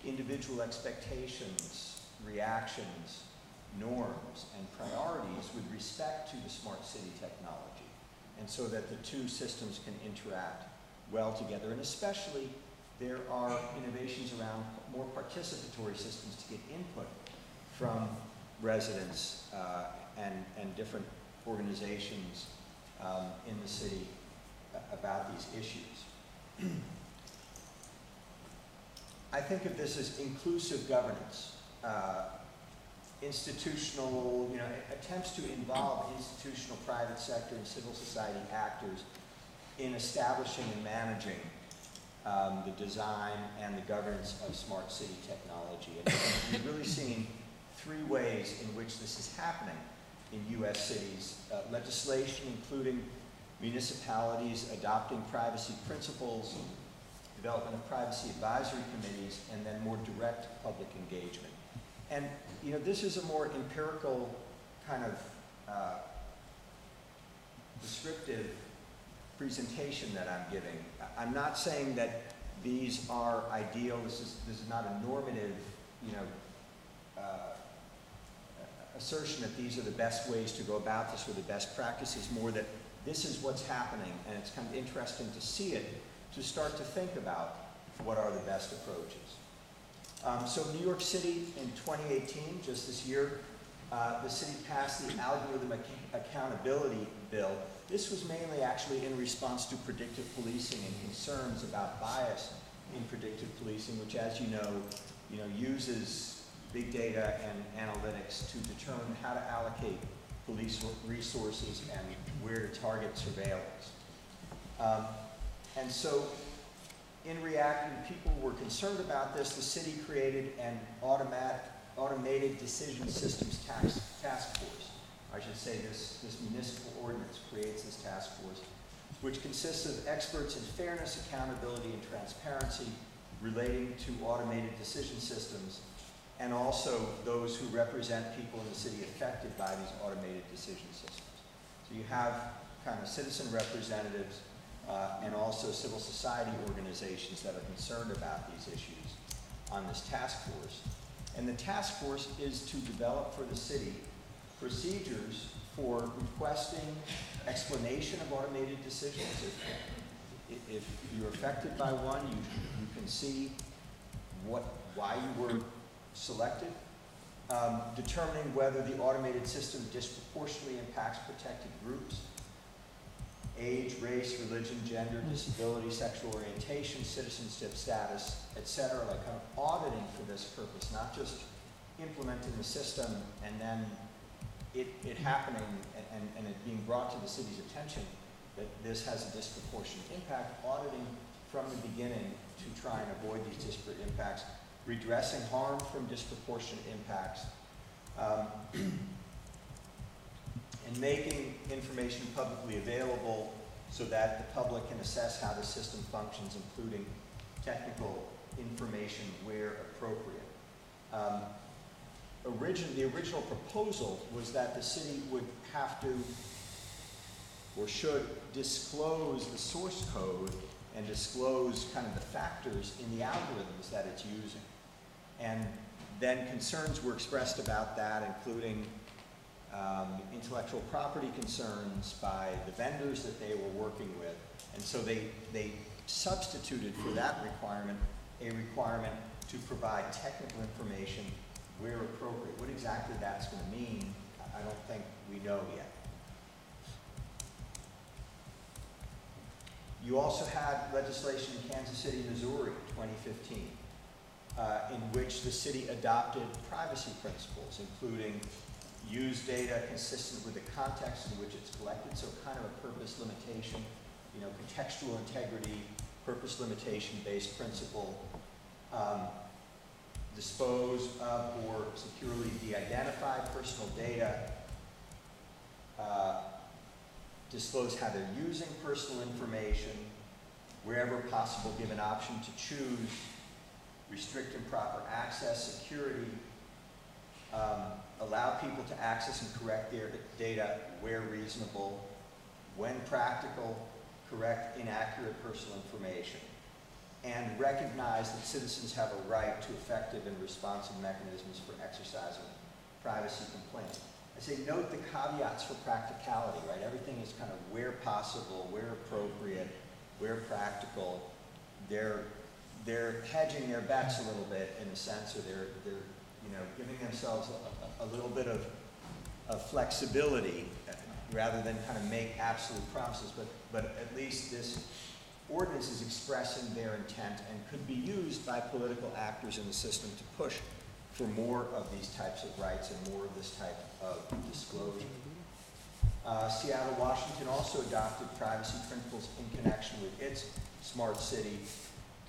individual expectations, reactions, norms, and priorities with respect to the smart city technology, and so that the two systems can interact well together. And especially, there are innovations around more participatory systems to get input from residents and different organizations in the city about these issues. I think of this as inclusive governance, institutional, you know, attempts to involve institutional, private sector, and civil society actors in establishing and managing the design and the governance of smart city technology. And we've really seen 3 ways in which this is happening in US cities. Legislation, including municipalities adopting privacy principles, development of privacy advisory committees, and then more direct public engagement. And you know, this is a more empirical kind of descriptive presentation that I'm giving. I'm not saying that these are ideal. This is not a normative, you know, assertion that these are the best ways to go about this or the best practices. More that this is what's happening, and it's kind of interesting to see it, to start to think about what are the best approaches. So New York City in 2018, just this year, the city passed the Algorithmic Accountability Bill. This was mainly actually in response to predictive policing and concerns about bias in predictive policing, which, as you know, uses big data and analytics to determine how to allocate police resources and where to target surveillance. And so in reacting, people were concerned about this. The city created an automated decision systems task force. I should say this municipal ordinance creates this task force, which consists of experts in fairness, accountability, and transparency relating to automated decision systems, and also those who represent people in the city affected by these automated decision systems. So you have kind of citizen representatives and also civil society organizations that are concerned about these issues on this task force. And the task force is to develop for the city procedures for requesting explanation of automated decisions. If you're affected by one, you can see why you were selected. Determining whether the automated system disproportionately impacts protected groups, age, race, religion, gender, disability, sexual orientation, citizenship status, etc., like kind of auditing for this purpose, not just implementing the system and then it happening and it being brought to the city's attention that this has a disproportionate impact, auditing from the beginning to try and avoid these disparate impacts, redressing harm from disproportionate impacts, and making information publicly available so that the public can assess how the system functions, including technical information where appropriate. The original proposal was that the city would have to or should disclose the source code and disclose kind of the factors in the algorithms that it's using. And then concerns were expressed about that, including intellectual property concerns by the vendors that they were working with. And so they substituted for that requirement a requirement to provide technical information where appropriate. What exactly that's going to mean, I don't think we know yet. You also had legislation in Kansas City, Missouri, 2015, in which the city adopted privacy principles, including use data consistent with the context in which it's collected, so kind of a purpose limitation, contextual integrity, purpose limitation-based principle, dispose of or securely de-identify personal data, disclose how they're using personal information, wherever possible give an option to choose, restrict improper access, security, allow people to access and correct their data where reasonable, when practical, correct inaccurate personal information, and recognize that citizens have a right to effective and responsive mechanisms for exercising privacy complaints. I say note the caveats for practicality, right? Everything is kind of where possible, where appropriate, where practical. They're hedging their bets a little bit in a sense, or they're giving themselves a little bit of flexibility rather than kind of make absolute promises, but at least this ordinance is expressing their intent and could be used by political actors in the system to push for more of these types of rights and more of this type of disclosure. Seattle, Washington also adopted privacy principles in connection with its smart city.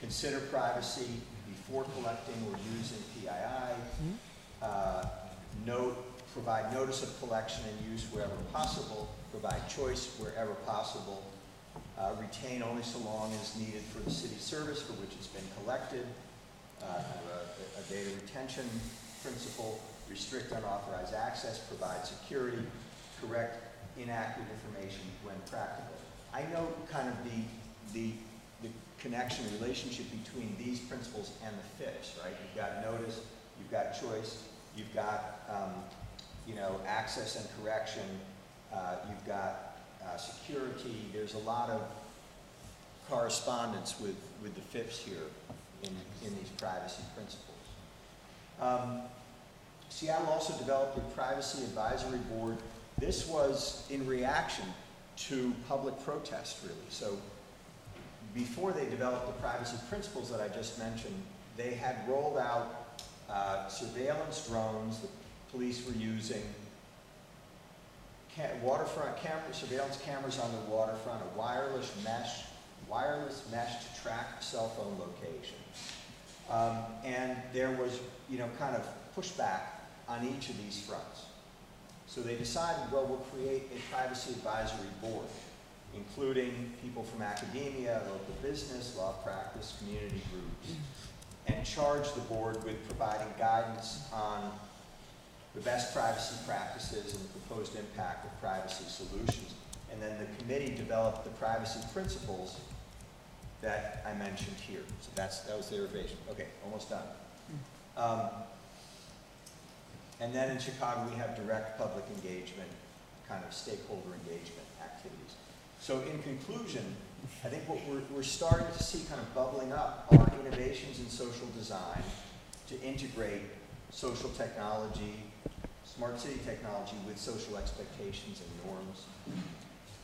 Consider privacy before collecting or using PII. Provide notice of collection and use wherever possible. Provide choice wherever possible. Retain only so long as needed for the city service for which it's been collected. A data retention principle. Restrict unauthorized access. Provide security. Correct inaccurate information when practical. I know kind of the connection, relationship between these principles and the FIPS, right? You've got notice, you've got choice, you've got access and correction, you've got security. There's a lot of correspondence with the FIPS here in these privacy principles. Seattle also developed a privacy advisory board. This was in reaction to public protest, really. So before they developed the privacy principles that I just mentioned, they had rolled out surveillance drones the police were using, waterfront surveillance cameras on the waterfront, a wireless mesh to track cell phone location. And there was, kind of pushback on each of these fronts. So they decided, well, we'll create a privacy advisory board, including people from academia, local business, law practice, community groups, and charge the board with providing guidance on the best privacy practices and the proposed impact of privacy solutions. And then the committee developed the privacy principles that I mentioned here. So that was the revision. Okay, almost done. And then in Chicago, we have direct public engagement, kind of stakeholder engagement activities. So in conclusion, I think what we're starting to see kind of bubbling up are innovations in social design to integrate social technology, smart city technology with social expectations and norms.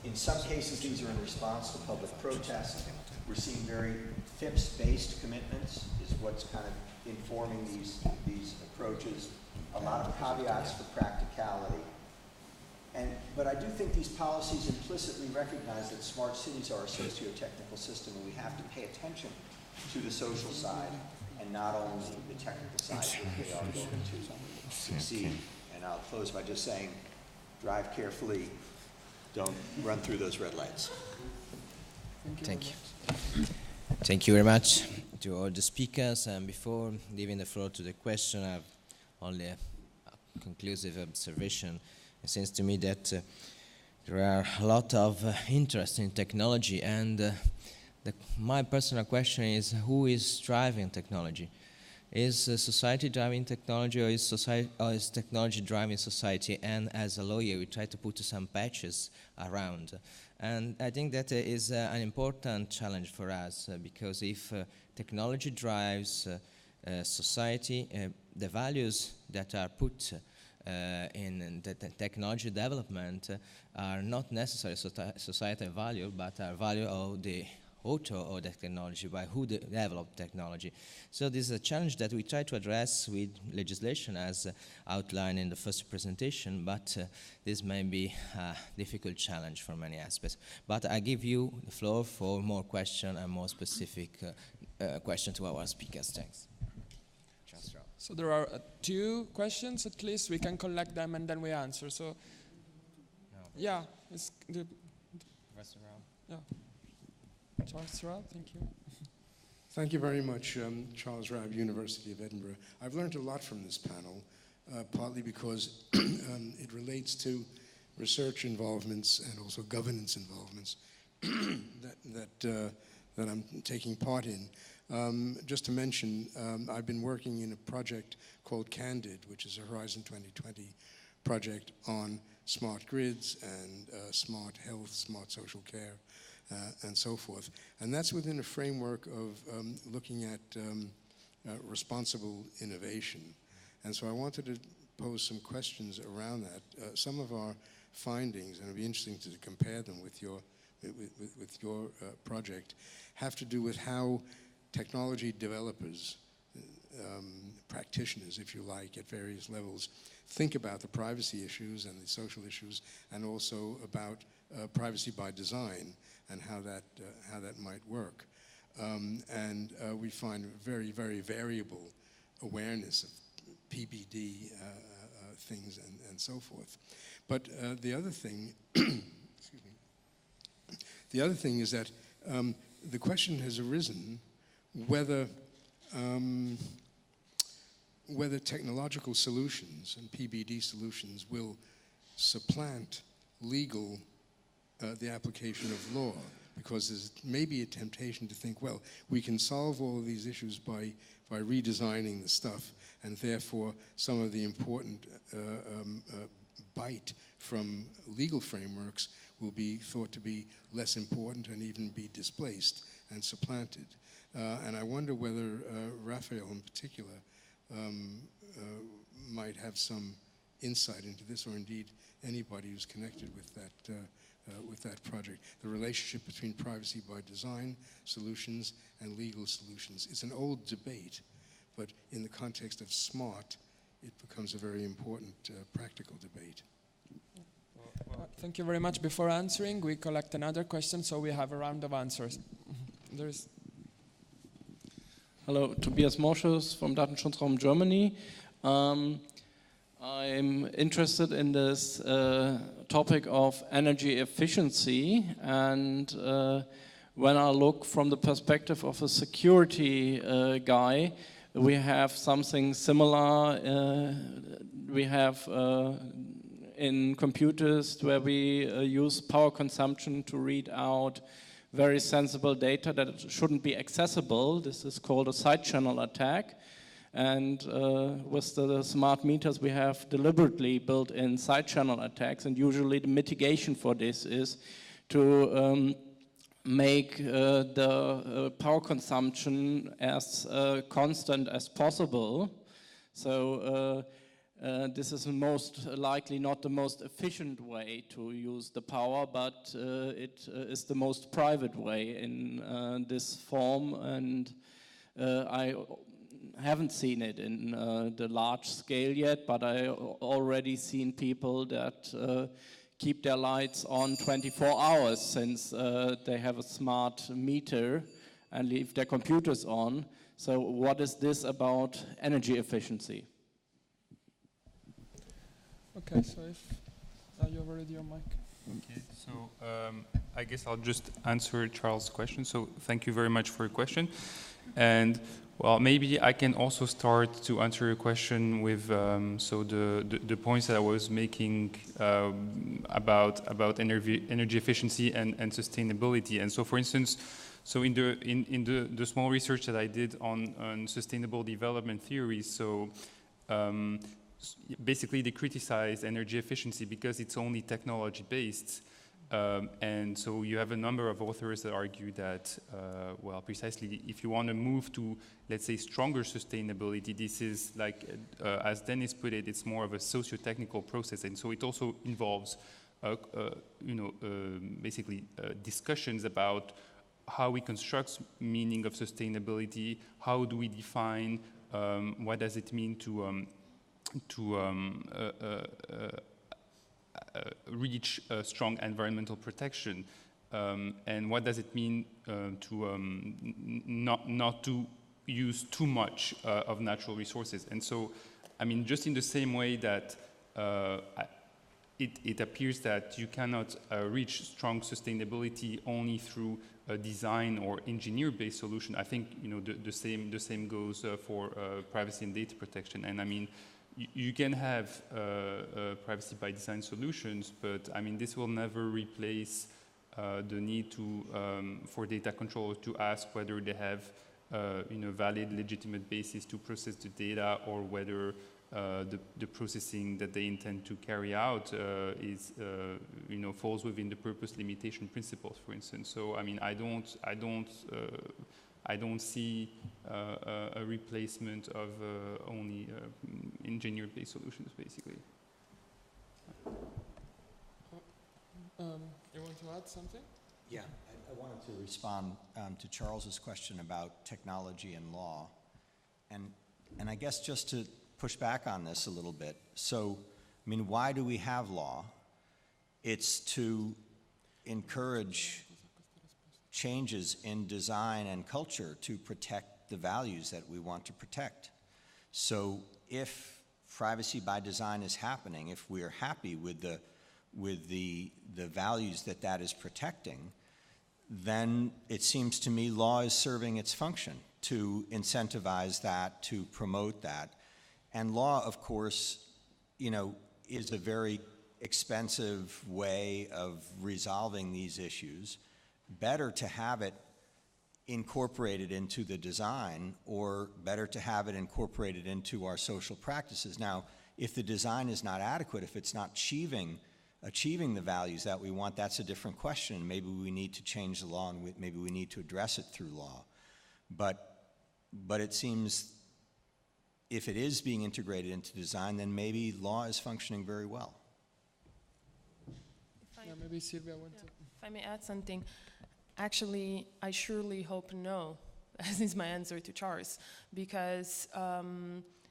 In some cases, these are in response to public protest. We're seeing very FIPS-based commitments is what's kind of informing these approaches. A lot of caveats for practicality. But I do think these policies implicitly recognize that smart cities are a socio-technical system, and we have to pay attention to the social side and not only the technical side if they are going to succeed. And I'll close by just saying, drive carefully, don't run through those red lights. Thank you. Thank you very much to all the speakers. And before leaving the floor to the question, I have only a conclusive observation. It seems to me that there are a lot of interest in technology, and my personal question is, who is driving technology? Is society driving technology, or is technology driving society? And as a lawyer, we try to put some patches around. And I think that is an important challenge for us, because if technology drives society, the values that are put in the technology development are not necessarily societal value, but are value of the author of the technology, by who developed technology. So this is a challenge that we try to address with legislation as outlined in the first presentation, but this may be a difficult challenge for many aspects. But I give you the floor for more questions and more specific questions to our speakers. Thanks. So there are 2 questions at least. We can collect them and then we answer. So, no. Yeah, it's the Professor Rao. Yeah. Charles Rao, thank you. Thank you very much, Charles Rao, University of Edinburgh. I've learned a lot from this panel, partly because it relates to research involvements and also governance involvements that I'm taking part in. Just to mention, I've been working in a project called Candid, which is a Horizon 2020 project on smart grids and smart health, smart social care, and so forth. And that's within a framework of looking at responsible innovation. And so I wanted to pose some questions around that. Some of our findings, and it'd be interesting to compare them with your project, have to do with how technology developers, practitioners, if you like, at various levels, think about the privacy issues and the social issues, and also about privacy by design and how that might work. And we find very, very variable awareness of PBD things and so forth. But the other thing, excuse me, the other thing is that the question has arisen whether technological solutions and PBD solutions will supplant the application of law, because there's maybe a temptation to think, well, we can solve all of these issues by redesigning the stuff, and therefore some of the important bite from legal frameworks will be thought to be less important and even be displaced and supplanted. And I wonder whether Raphael in particular might have some insight into this, or indeed anybody who's connected with that project. The relationship between privacy by design solutions and legal solutions. It's an old debate, but in the context of smart, it becomes a very important practical debate. Thank you very much. Before answering, we collect another question, so we have a round of answers. Hello, Tobias Morschus from Datenschutzraum Germany. I'm interested in this topic of energy efficiency, and when I look from the perspective of a security guy, we have something similar. We have in computers where we use power consumption to read out very sensible data that shouldn't be accessible. This is called a side channel attack. And with the smart meters, we have deliberately built in side channel attacks. And usually the mitigation for this is to make the power consumption as constant as possible. So this is most likely not the most efficient way to use the power, but it is the most private way in this form. And I haven't seen it in the large scale yet, but I already seen people that keep their lights on 24 hours since they have a smart meter and leave their computers on. So what is this about energy efficiency? Okay, so are you already on mic? Okay, so I guess I'll just answer Charles' question. So thank you very much for your question. And well, maybe I can also start to answer your question with so the points that I was making about energy efficiency and sustainability. And so, for instance, so in the small research that I did on sustainable development theories, so basically they criticize energy efficiency because it's only technology based. And so you have a number of authors that argue that, well, precisely if you want to move to, let's say, stronger sustainability, this is like, as Dennis put it, it's more of a socio-technical process. And so it also involves, basically discussions about how we construct meaning of sustainability, how do we define, what does it mean to reach strong environmental protection, and what does it mean to not to use too much of natural resources. And so, I mean, just in the same way that it appears that you cannot reach strong sustainability only through a design or engineer-based solution, I think the same goes for privacy and data protection. And I mean, you can have privacy by design solutions, but I mean, this will never replace the need for data controllers to ask whether they have valid, legitimate basis to process the data, or whether the processing that they intend to carry out is falls within the purpose limitation principles, for instance. So I mean, I don't see a replacement of only engineer-based solutions, basically. You want to add something? Yeah, I wanted to respond to Charles's question about technology and law, and I guess just to push back on this a little bit. So, I mean, why do we have law? It's to encourage changes in design and culture to protect the values that we want to protect. So if privacy by design is happening, if we're happy with the values that is protecting, then it seems to me law is serving its function to incentivize that, to promote that. And law, of course, is a very expensive way of resolving these issues. Better to have it incorporated into the design, or better to have it incorporated into our social practices. Now, if the design is not adequate, if it's not achieving the values that we want, that's a different question. Maybe we need to change the law, and maybe we need to address it through law. But it seems if it is being integrated into design, then maybe law is functioning very well. Maybe Silvia wants to. If I may add something. Actually, I surely hope no. as is my answer to Charles, because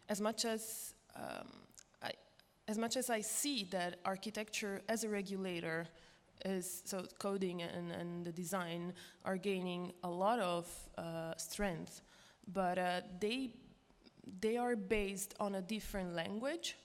as much as I see that architecture as a regulator so coding and the design are gaining a lot of strength, but they are based on a different language,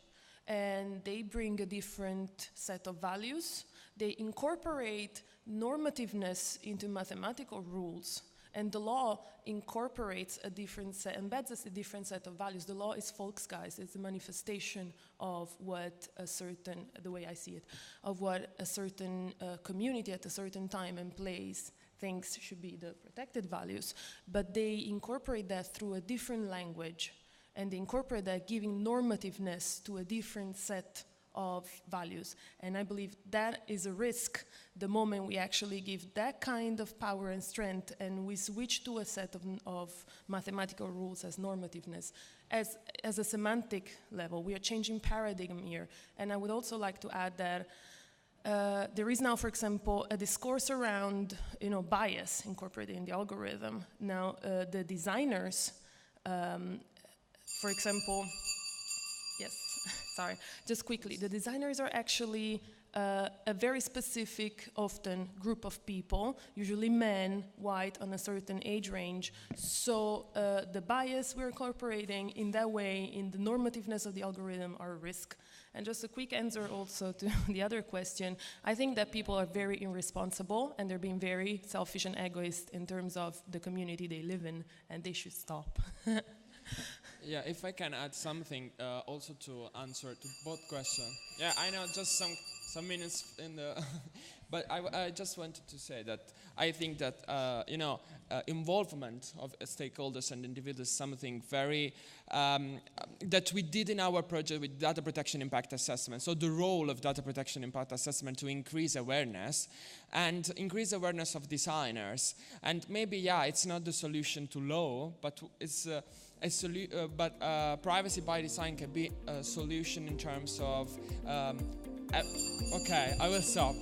and they bring a different set of values. They incorporate normativeness into mathematical rules, and the law incorporates a different set, embeds a different set of values. The law is Volksgeist, it's a manifestation of what a certain, the way I see it, of what a certain community at a certain time and place thinks should be the protected values, but they incorporate that through a different language, and they incorporate that giving normativeness to a different set of values. And I believe that is a risk the moment we actually give that kind of power and strength and we switch to a set of mathematical rules as normativeness. As a semantic level, we are changing paradigm here. And I would also like to add that there is now, for example, a discourse around bias incorporated in the algorithm. Now, the designers, for example, yes, sorry, just quickly, the designers are actually a very specific, often, group of people, usually men, white, on a certain age range. So the bias we're incorporating in that way, in the normativeness of the algorithm, are a risk. And just a quick answer also to the other question, I think that people are very irresponsible and they're being very selfish and egoist in terms of the community they live in, and they should stop. Yeah, if I can add something also to answer to both questions. Yeah, I know just some minutes in the, but I just wanted to say that I think that involvement of stakeholders and individuals is something very that we did in our project with data protection impact assessment. So the role of data protection impact assessment to increase awareness of designers. And maybe it's not the solution to law, but it's privacy by design can be a solution in terms of okay, I will stop.